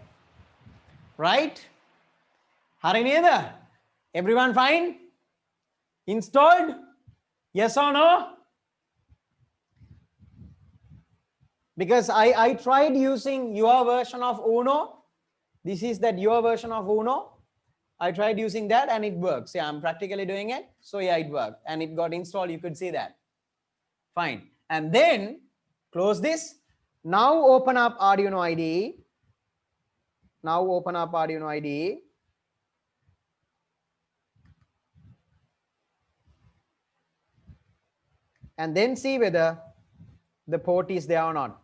Right? Harineda? Everyone fine? Installed? Yes or no? Because I tried using your version of Uno. This is that your version of Uno. I tried using that and it works. Yeah, I'm practically doing it. So yeah, it worked and it got installed. You could see that. Fine. And then close this. Now open up Arduino IDE. Now open up Arduino IDE. And then see whether the port is there or not.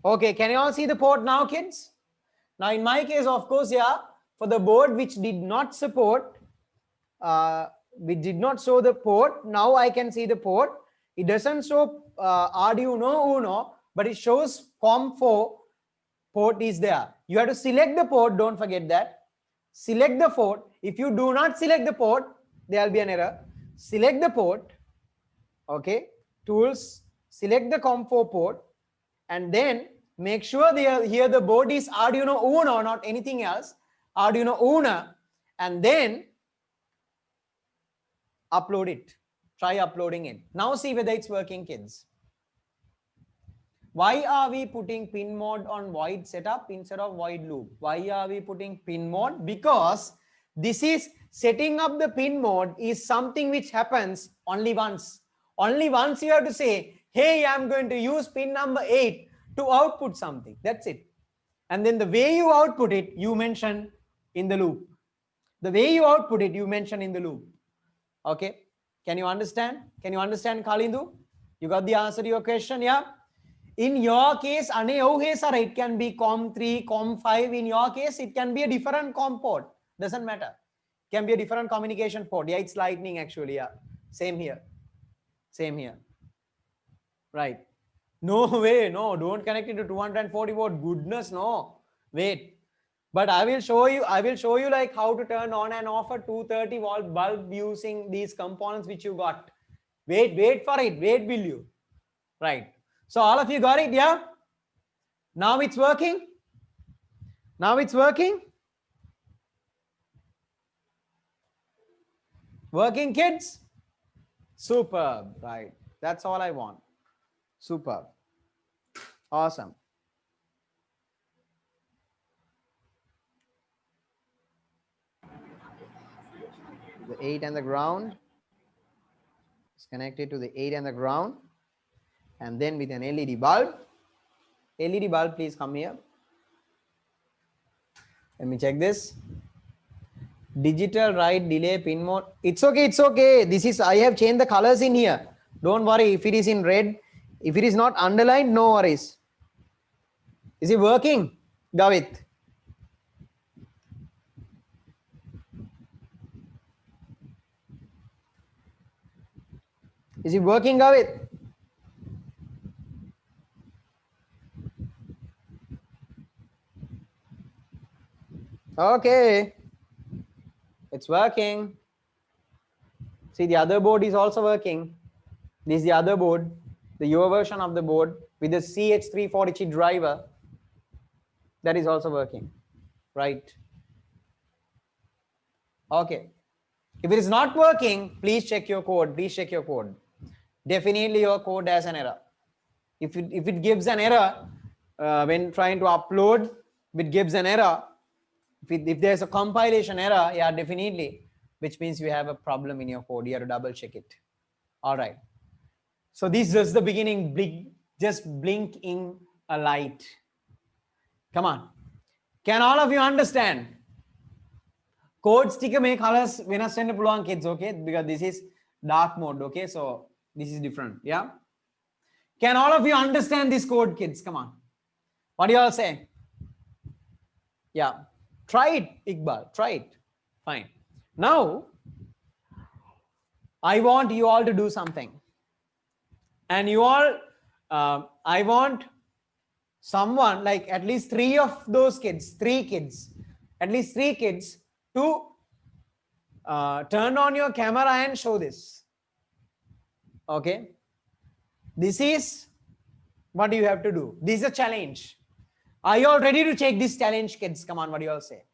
Okay, can you all see the port now, kids? Now, in my case, of course, yeah, for the board which did not support, we did not show the port. Now I can see the port. It doesn't show Arduino Uno, but it shows COM4 port is there. You have to select the port. Don't forget that. Select the port. If you do not select the port, there will be an error. Select the port. Okay. Tools. Select the COM4 port, and then make sure here the board is Arduino Uno, not anything else. Arduino Uno, and then upload it. Try uploading it. Now see whether it's working, kids. Why are we putting pin mode on void setup instead of void loop? Why are we putting pin mode? Because this is setting up the pin mode is something which happens only once. Only once you have to say, hey, I'm going to use pin number 8 to output something. That's it. And then the way you output it, you mention in the loop. The way you output it, you mention in the loop. Okay. Can you understand? Can you understand, Kalindu? You got the answer to your question, yeah? In your case, it can be COM3, COM5. In your case, it can be a different COM port. Doesn't matter. It can be a different communication port. Yeah, it's lightning actually. Yeah. Same here. Same here. Right. No way. No, don't connect it to 240 volt. Goodness, no. Wait. But I will show you like how to turn on and off a 230 volt bulb using these components which you got. Wait for it. Wait, will you? Right. So all of you got it, yeah? Now it's working. Now it's working. Working, kids? Superb, right? That's all I want. Superb. Awesome. The 8 and the ground. It's connected to the 8 and the ground. And then with an LED bulb. LED bulb, please come here. Let me check this. Digital write delay pin mode. It's okay. It's okay. This is, I have changed the colors in here. Don't worry if it is in red. If it is not underlined, no worries. Is it working, Gavit? Is it working, Gavit? Okay. It's working. See, the other board is also working. This is the other board, the your version of the board with the CH340 chip driver. That is also working, right? Okay. If it is not working, please check your code. Please check your code. Definitely your code has an error. If it gives an error when trying to upload, if it gives an error, if there's a compilation error, yeah, definitely, which means you have a problem in your code. You have to double check it. All right. So this is just the beginning. Just blink in a light. Come on. Can all of you understand? Code sticker make colors venas wenna puluwan, kids, okay? Because this is dark mode, okay? So this is different, yeah? Can all of you understand this code, kids? Come on. What do you all say? Yeah. Try it, Iqbal. Try it. Fine. Now, I want you all to do something. And you all, I want someone, like at least 3 of those kids, 3 kids, at least 3 kids to turn on your camera and show this. Okay. This is what you have to do. This is a challenge. Are you all ready to take this challenge, kids? Come on, what do you all say?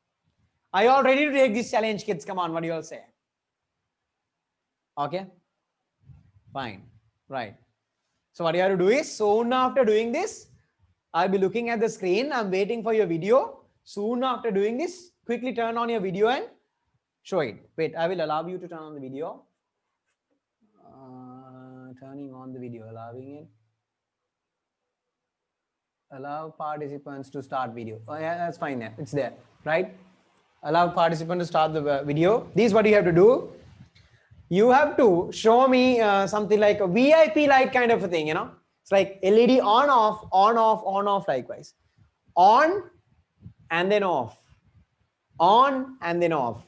Are you all ready to take this challenge, kids? Come on, what do you all say? Okay. Fine. Right. So what you have to do is, soon after doing this, I'll be looking at the screen. I'm waiting for your video. Soon after doing this, quickly turn on your video and show it. Wait, I will allow you to turn on the video. Turning on the video, allowing it. Allow participants to start video. Oh yeah, that's fine. Yeah, it's there, right? Allow participant to start the video. This is what you have to do. You have to show me something like a VIP light kind of a thing, you know, It's like LED on off, on off, on off, likewise. On and then off. On and then off.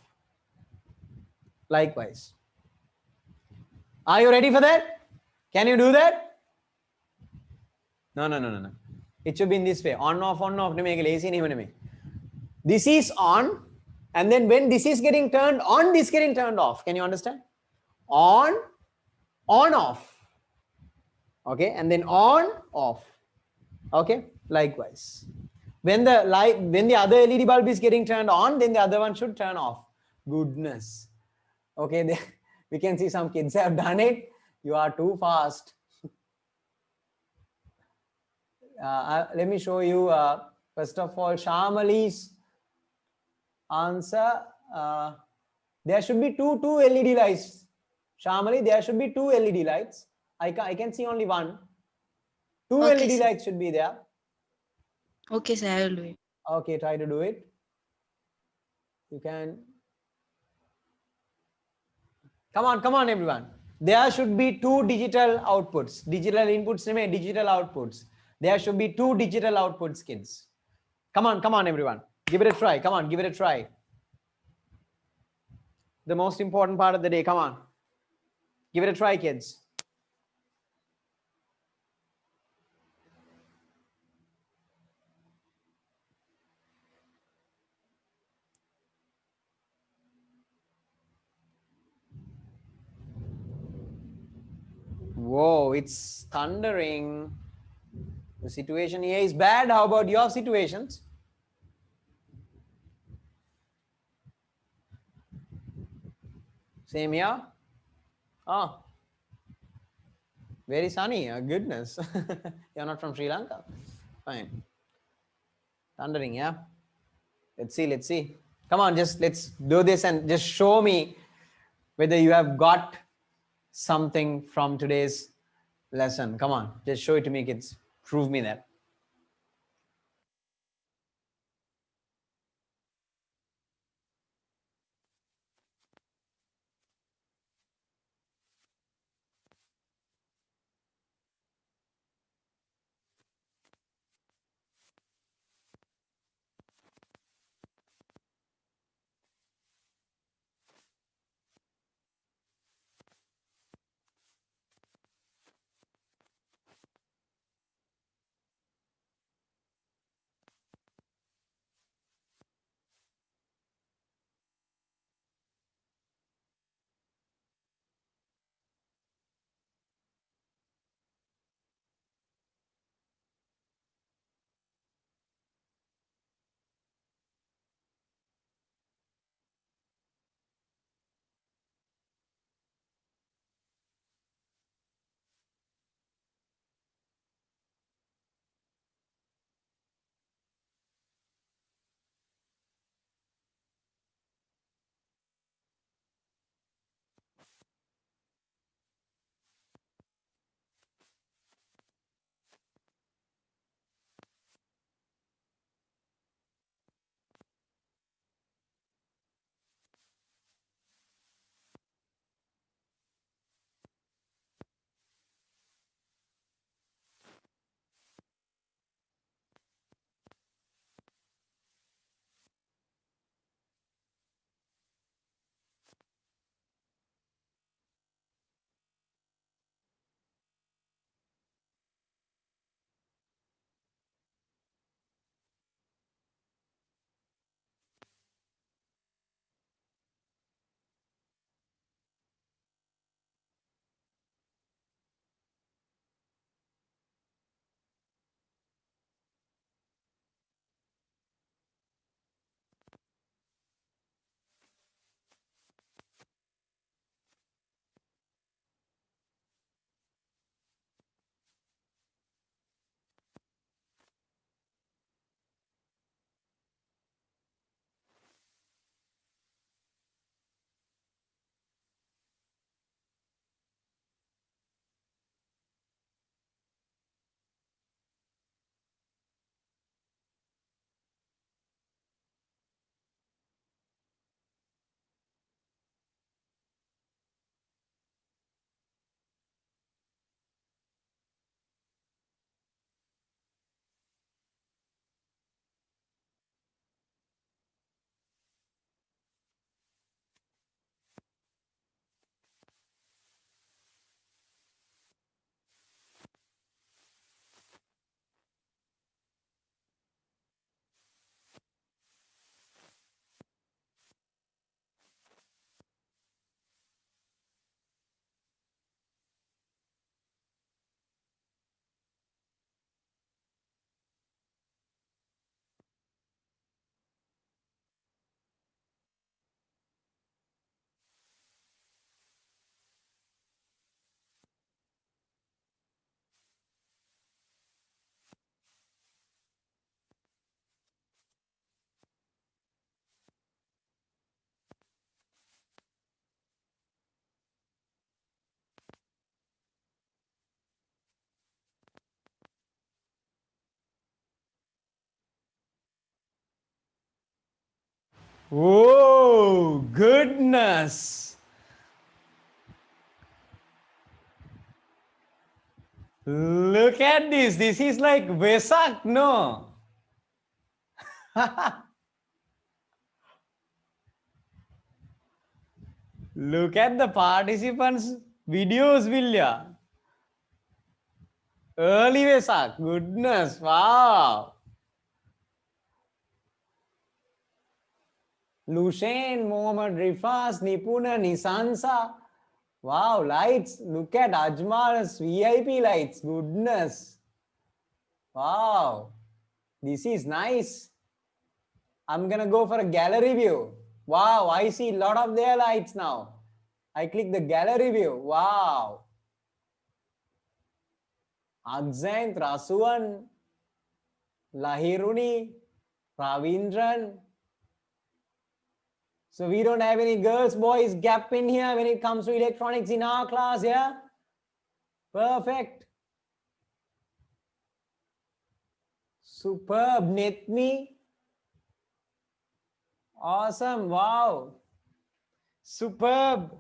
Likewise. Are you ready for that? Can you do that? No. It should be in this way. On off, on off. This is on, and then when this is getting turned on, this is getting turned off. Can you understand? On off. Okay, and then on off. Okay, likewise. When the other LED bulb is getting turned on, then the other one should turn off. Goodness. Okay, we can see some kids have done it. You are too fast. Let me show you. First of all, Shamali's answer. There should be two LED lights. Shamali, there should be 2 LED lights. I can see only one. 2 Okay, LED sir. lights should be there. Okay, sir, I will do it. Okay, try to do it. You can. Come on, everyone. There should be 2 digital outputs. Digital inputs, digital outputs. There should be 2 digital outputs, kids. Come on, everyone. Give it a try. Come on, give it a try. The most important part of the day. Come on. Give it a try, kids. Whoa, it's thundering. The situation here is bad. How about your situations? Same here? Oh, very sunny. Oh, goodness. You're not from Sri Lanka. Fine. Thundering, yeah? Let's see. Come on, let's do this and just show me whether you have got something from today's lesson. Come on, just show it to me, kids. Prove me that. Oh, goodness. Look at this. This is like Vesak, no? Look at the participants' videos, Vilya. Early Vesak. Goodness. Wow. Lushain, Mohammad Rifas, Nipuna, Nisansa. Wow, lights. Look at Ajmal's VIP lights. Goodness. Wow. This is nice. I'm gonna go for a gallery view. Wow, I see a lot of their lights now. I click the gallery view. Wow. Akzain, Rasuan, Lahiruni, Ravindran. So we don't have any girls, boys gap in here when it comes to electronics in our class, yeah? Perfect. Superb. Netmi. Awesome. Wow. Superb.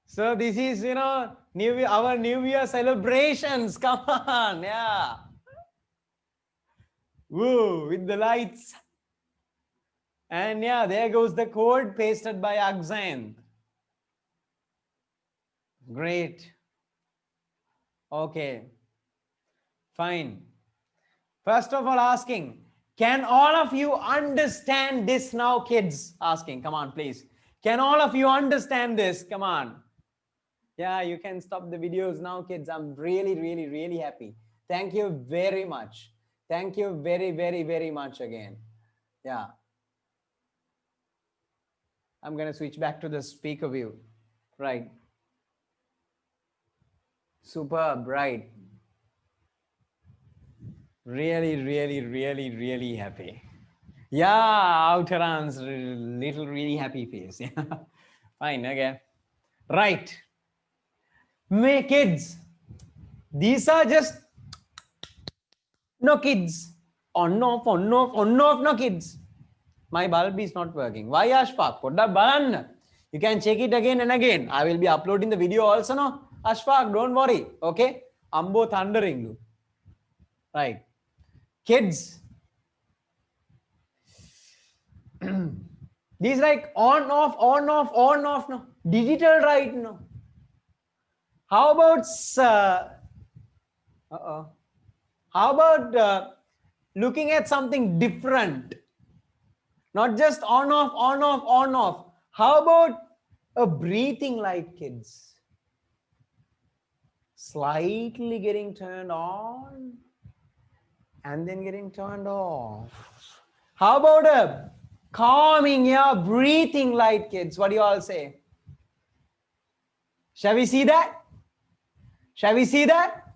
So this is, our New Year celebrations. Come on. Yeah. Woo, with the lights. And yeah, there goes the code pasted by Akzain. Great. Okay. Fine. First of all, asking, can all of you understand this now, kids? Asking, come on, please. Can all of you understand this? Come on. Yeah, you can stop the videos now, kids. I'm really, really, really happy. Thank you very much. Thank you very, very, very much again. Yeah. I'm going to switch back to the speaker view. Right. Superb, right. Really, really, really, really happy. Yeah, Autaran's little really happy face. Yeah. Fine, okay. Right. My kids, these are just no kids. On off, on off, on off, no kids. My bulb is not working. Why, Ashfaq? Podda balanna. You can check it again and again. I will be uploading the video also, no? Ashfaq, don't worry. Okay? Ambo thundering. Right. Kids. These like on, off, on, off, on, off, no? Digital, right? No? How about, how about looking at something different? Not just on, off, on, off, on, off. How about a breathing light, kids? Slightly getting turned on and then getting turned off. How about a calming, yeah, breathing light, kids? What do you all say? Shall we see that? Shall we see that?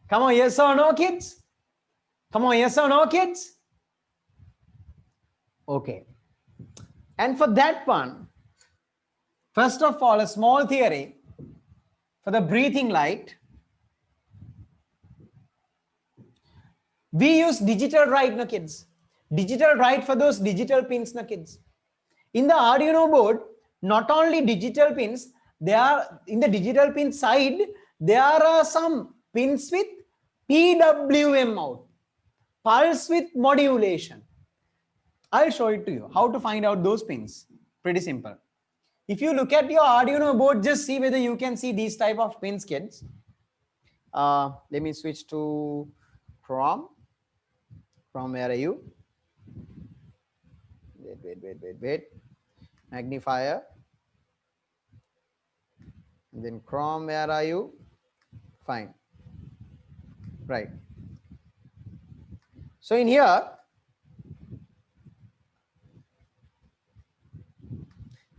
Come on, yes or no, kids? Come on, yes or no, kids? Okay. And for that one, first of all, a small theory for the breathing light. We use digital write, no kids. Digital write for those digital pins, no kids. In the Arduino board, not only digital pins, there are in the digital pin side, there are some pins with PWM out, pulse width modulation. I'll show it to you how to find out those pins. Pretty simple. If you look at your Arduino board, just see whether you can see these type of pins, kids. Let me switch to Chrome. Chrome, where are you? Wait. Magnifier. And then Chrome, where are you? Fine. Right. So in here,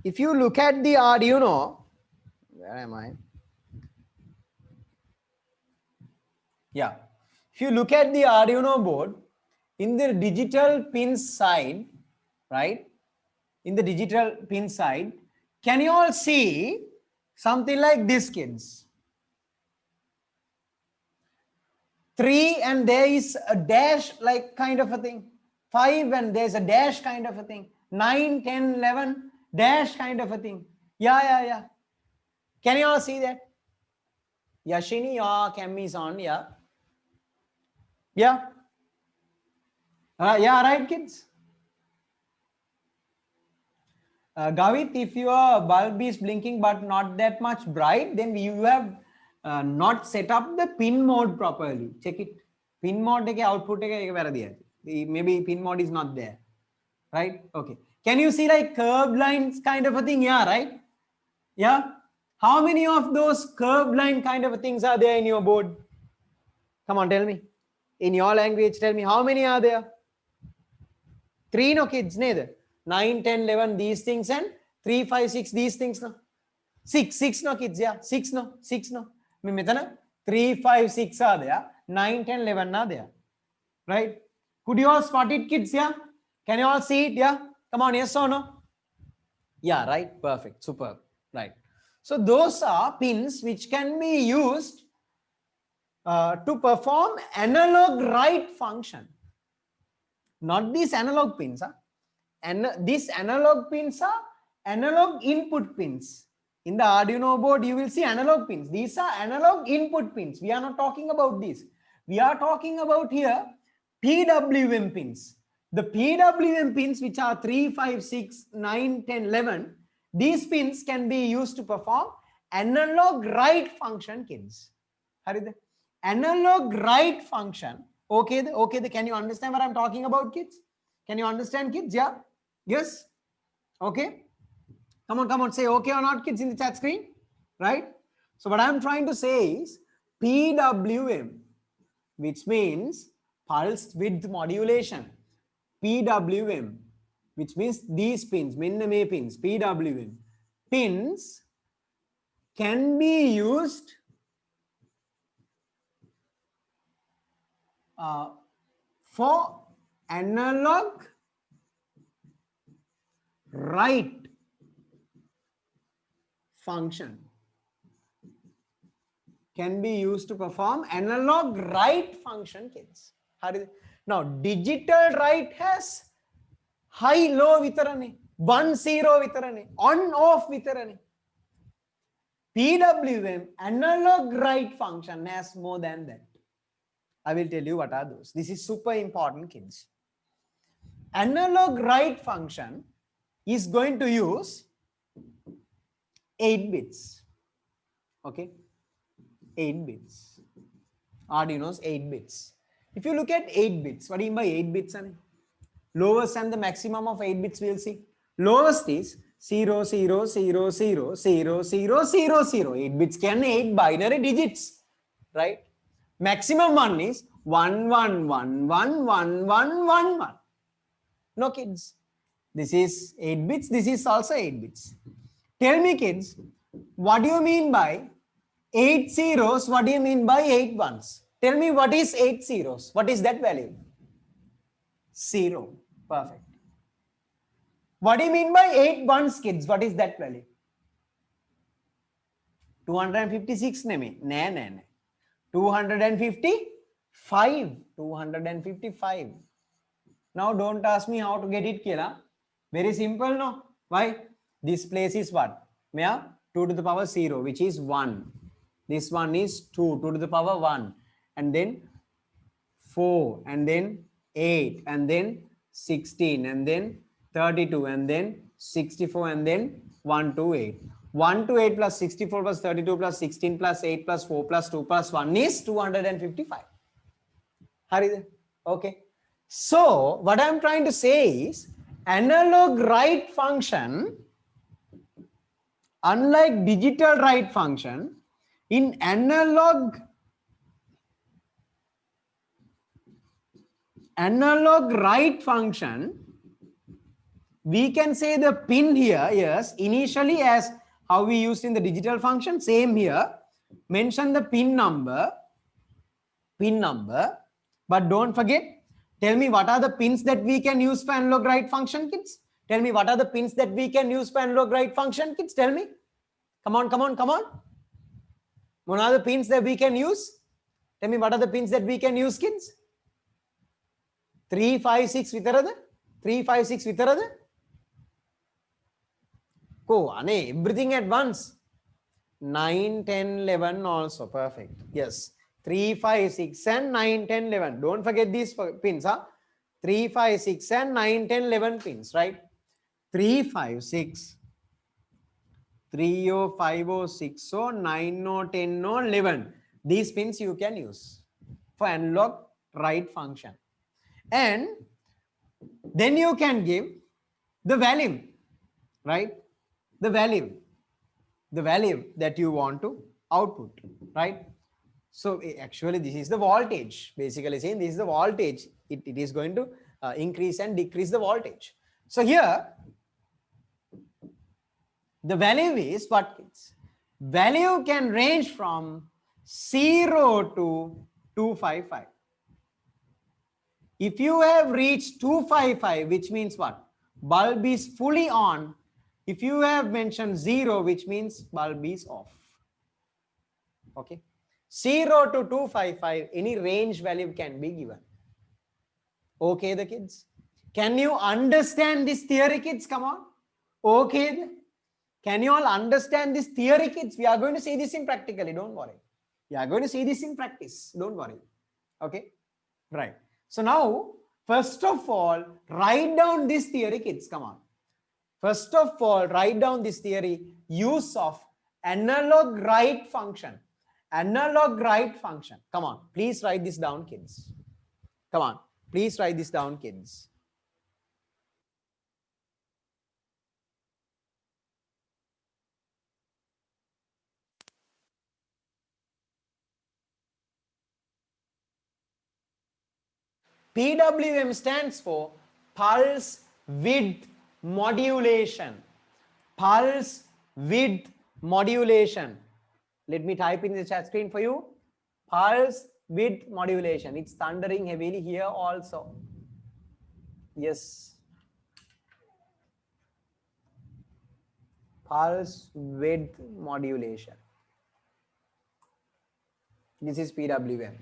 if you look at the Arduino, where am I? Yeah. If you look at the Arduino board, in the digital pin side, right? In the digital pin side, can you all see something like this, kids? 3 and there is a dash like kind of a thing. 5 and there's a dash kind of a thing. 9, 10, 11, dash kind of a thing. Yeah. Can you all see that? Yashini, your cam is on, yeah. Yeah. Yeah, right, kids. Gavit, if your bulb is blinking but not that much bright, then you have not set up the pin mode properly. Check it. Pin mode ke output maybe pin mode is not there. Right? Okay. Can you see like curved lines kind of a thing? Yeah, right? Yeah. How many of those curved line kind of things are there in your board? Come on, tell me. In your language, tell me how many are there? 3 no kids, neither. 9, 10, 11, these things, and 3, 5, 6, these things. No? 6 no kids, yeah. 6 no. 3, 5, 6 are there. 9, 10, 11 are there. Right? Could you all spot it, kids? Yeah. Can you all see it? Yeah. Come on, yes or no? Yeah, right. Perfect. Superb. Right. So those are pins which can be used to perform analog write function. Not these analog pins. Huh? And these analog pins are analog input pins. In the Arduino board, you will see analog pins. These are analog input pins. We are not talking about this. We are talking about here PWM pins. The PWM pins, which are 3, 5, 6, 9, 10, 11, these pins can be used to perform analog write function, kids. Analog write function. Okay, can you understand what I'm talking about, kids? Can you understand, kids? Yeah? Yes? Okay? Come on, say okay or not, kids, in the chat screen. Right? So what I'm trying to say is PWM, which means pulse width modulation. PWM, which means these pins, Miname pins, PWM. Pins can be used for analog write function. Can be used to perform analog write function, kids. Now, digital write has high low vitarane, 1 0 vitarane, on off vitarane. PWM analog write function has more than that. I will tell you what are those. This is super important, kids. Analog write function is going to use 8 bits. Okay? 8 bits. Arduino's 8 bits. If you look at 8 bits, what do you mean by 8 bits? Lowest and the maximum of 8 bits we'll see. Lowest is 0, 0, 0, 0, 0, 0, 0, 0. 8 bits can 8 binary digits. Right? Maximum one is 1, 1, 1, 1, 1, 1, 1, 1. No, kids. This is 8 bits. This is also 8 bits. Tell me, kids, what do you mean by 8 zeros? What do you mean by 8 ones? Tell me what is 8 zeros? What is that value? 0. Perfect. What do you mean by 8 ones, kids? What is that value? 256 name. No. 255. 255. Now don't ask me how to get it, Kira. Very simple, no? Why? This place is what? 2 to the power 0, which is 1. This one is 2 to the power 1. And then 4, and then 8, and then 16, and then 32, and then 64, and then 1 to 8. 1 to 8 plus 64 plus 32 plus 16 plus 8 plus 4 plus 2 plus 1 is 255. Okay. So what I'm trying to say is analog write function, unlike digital write function, in analog write function, we can say the pin here, yes, initially as how we used in the digital function, same here, mention the pin number, but don't forget, tell me what are the pins that we can use for analog write function, kids? Tell me what are the pins that we can use for analog write function, kids? Tell me. Come on. What are the pins that we can use? Tell me what are the pins that we can use, kids? 3, 5, 6 vitarada? 3, 5, 6 vitarada? Go, Ane, everything at once. 9, 10, 11 also. Perfect. Yes. 3, 5, 6 and 9, 10, 11. Don't forget these pins, huh? 3, 5, 6 and 9, 10, 11 pins, right? 3, 5, 6. 3 or 5 or 6 or 9 or 10 or 11. These pins you can use for analog write function. And then you can give the value, right? The value that you want to output, right? So actually this is the voltage, basically saying this is the voltage. It is going to increase and decrease the voltage. So here the value is what kids? Value can range from 0 to 255. If you have reached 255, which means what? Bulb is fully on. If you have mentioned 0, which means bulb is off. Okay. 0 to 255, any range value can be given. Okay, the kids. Can you understand this theory, kids? Come on. Okay. Can you all understand this theory, kids? We are going to see this in practically. Don't worry. We are going to see this in practice. Don't worry. Okay. Right. So now, first of all, write down this theory, kids. Come on. First of all, write down this theory. Use of analog write function. Analog write function. Come on. Please write this down, kids. Come on. Please write this down, kids. PWM stands for pulse width modulation. Pulse width modulation. Let me type in the chat screen for you. Pulse width modulation. It's thundering heavily here also. Yes. Pulse width modulation. This is PWM.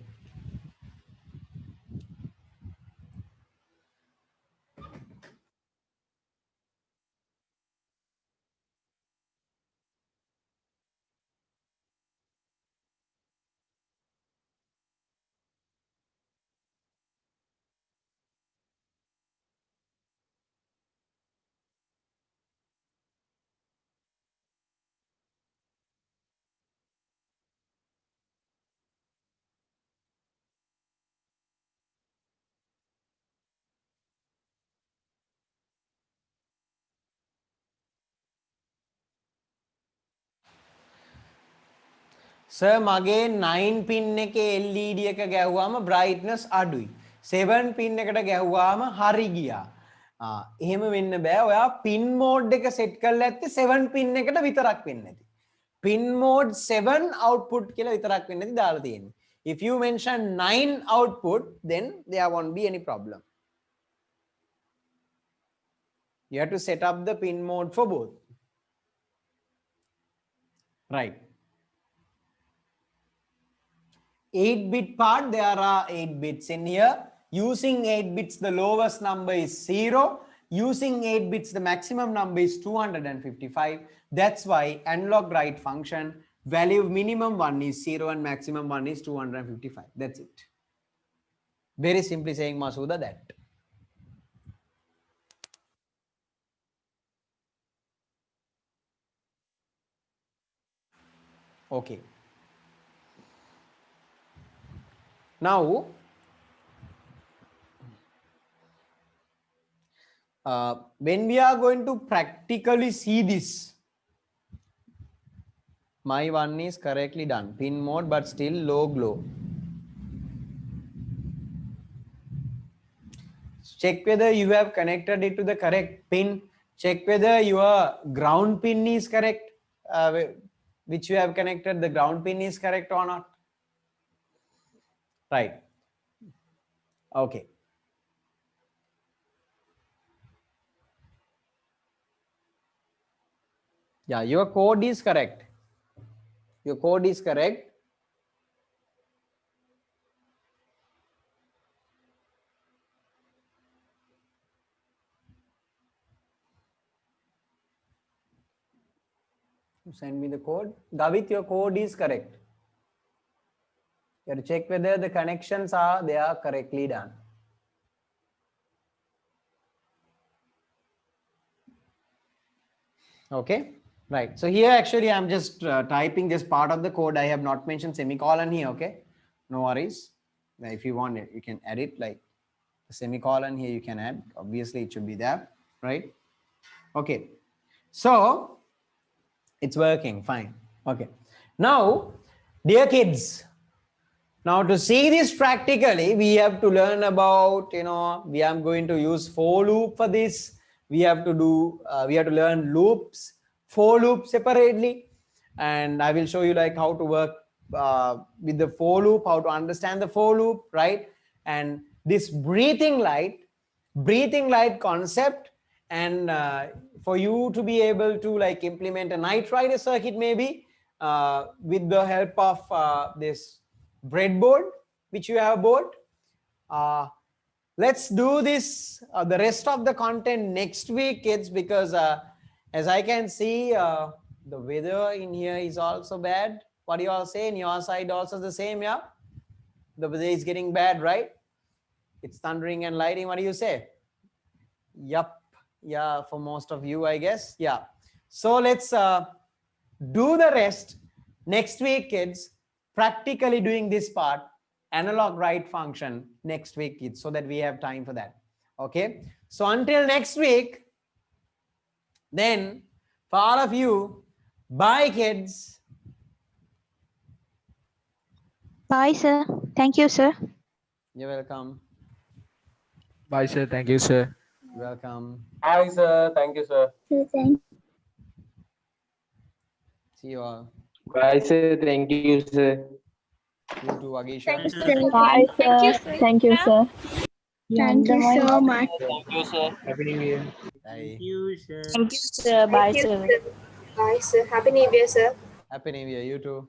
Sir, මගේ 9 pin එකේ LED එක ගැහුවාම brightness අඩුයි. 7 pin එකට ගැහුවාම හරි ගියා. එහෙම වෙන්න බෑ. ඔයා pin mode එක set කරලා ඇත්තේ 7 pin එකට විතරක් වෙන්නේ නැති. Pin mode 7 output කියලා විතරක් වෙන්නේ නැති දාලා තියෙන්නේ. If you mention 9 output, then there won't be any problem. You have to set up the pin mode for both. Right. 8-bit part, there are 8 bits in here. Using 8 bits, the lowest number is 0. Using 8 bits, the maximum number is 255. That's why analog write function, value minimum 1 is 0 and maximum 1 is 255. That's it. Very simply saying, Masuda, that. Okay. Now, when we are going to practically see this, my one is correctly done. Pin mode, but still low glow. Check whether you have connected it to the correct pin. Check whether your ground pin is correct, which you have connected, the ground pin is correct or not. Right. Okay. Yeah, your code is correct. Your code is correct. Send me the code. Gavit, your code is correct. You have to check whether the connections they are correctly done. Okay, right. So here actually I'm just typing this part of the code. I have not mentioned semicolon here. Okay, no worries. Now, if you want it, you can add it like the semicolon here. You can add. Obviously, it should be there, right? Okay. So it's working fine. Okay. Now, dear kids, now to see this practically, we have to learn about, we are going to use for loop for this. We have to learn loops, for loop separately. And I will show you like how to work with the for loop, how to understand the for loop, right? And this breathing light concept, and for you to be able to like implement a night rider circuit maybe with the help of this breadboard which you have bought. Let's do this the rest of the content next week, kids, because as I can see the weather in here is also bad. What do you all say? In your side also the same? Yeah, the weather is getting bad, right? It's thundering and lightning. What do you say? Yup. Yeah, for most of you, I guess. Yeah. So let's do the rest next week, kids. Practically doing this part, analog write function next week, kids, so that we have time for that. Okay. So until next week, then for all of you, bye, kids. Bye, sir. Thank you, sir. You're welcome. Bye, sir. Thank you, sir. Welcome. Hi, sir. Thank you, sir. See you all. Bye, sir. Thank you, sir. You too, Agisha. Bye, sir. Thank you, sir. Thank you so much. Thank you, sir. Happy New Year. Bye. Thank you, sir. Thank you, sir. Bye, sir. Bye, sir. Happy New Year, sir. Happy New Year. You too.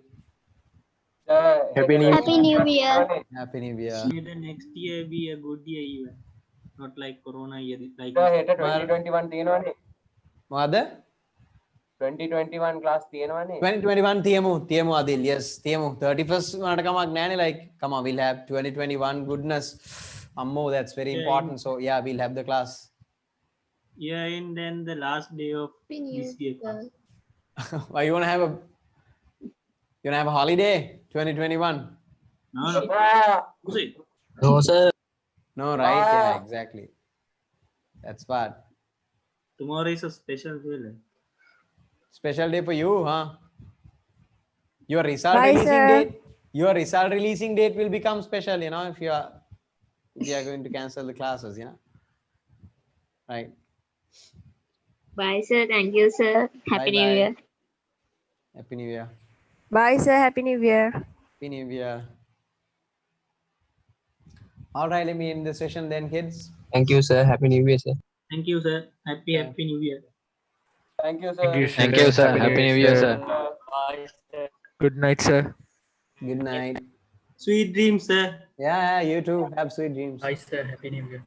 Sir, Happy New Year. Happy New Year. Happy New Year. May the next year be a good year even. Not like Corona year. Like Sir, හෙට 2021 තියෙනවනේ. මොකද? 2021 class තියෙනවනේ. 2021 තියමු Adil. Yes, තියමු. 31st වලට කමක් නැහැනේ, like come on, we'll have 2021 goodness. Ammo, that's very Yeah. important. So yeah, we'll have the class. yeah, and then the last day of this year. class. Why you want to have a holiday 2021? No, no. Ah, Who's it? No, sir. No, right? Ah. Yeah, exactly. That's bad. Tomorrow is a special day. Like. Special day for you, huh? Your result Bye, releasing sir. date. Your result releasing date will become special, if you are going to cancel the classes, Right. Bye, sir. Thank you, sir. Happy New Bye-bye. Year. Happy New Year. Bye, sir. Happy New Year. Happy New Year. All right, let me end the session then, kids. Thank you, sir. Happy New Year, sir. Thank you, sir. Happy New Year. thank you, sir. Thank you, sir. Happy New Year, sir. Bye, sir. Good night, sir. Good night. Sweet dreams, sir. Yeah, you too. Have sweet dreams. Bye, sir. Happy New Year.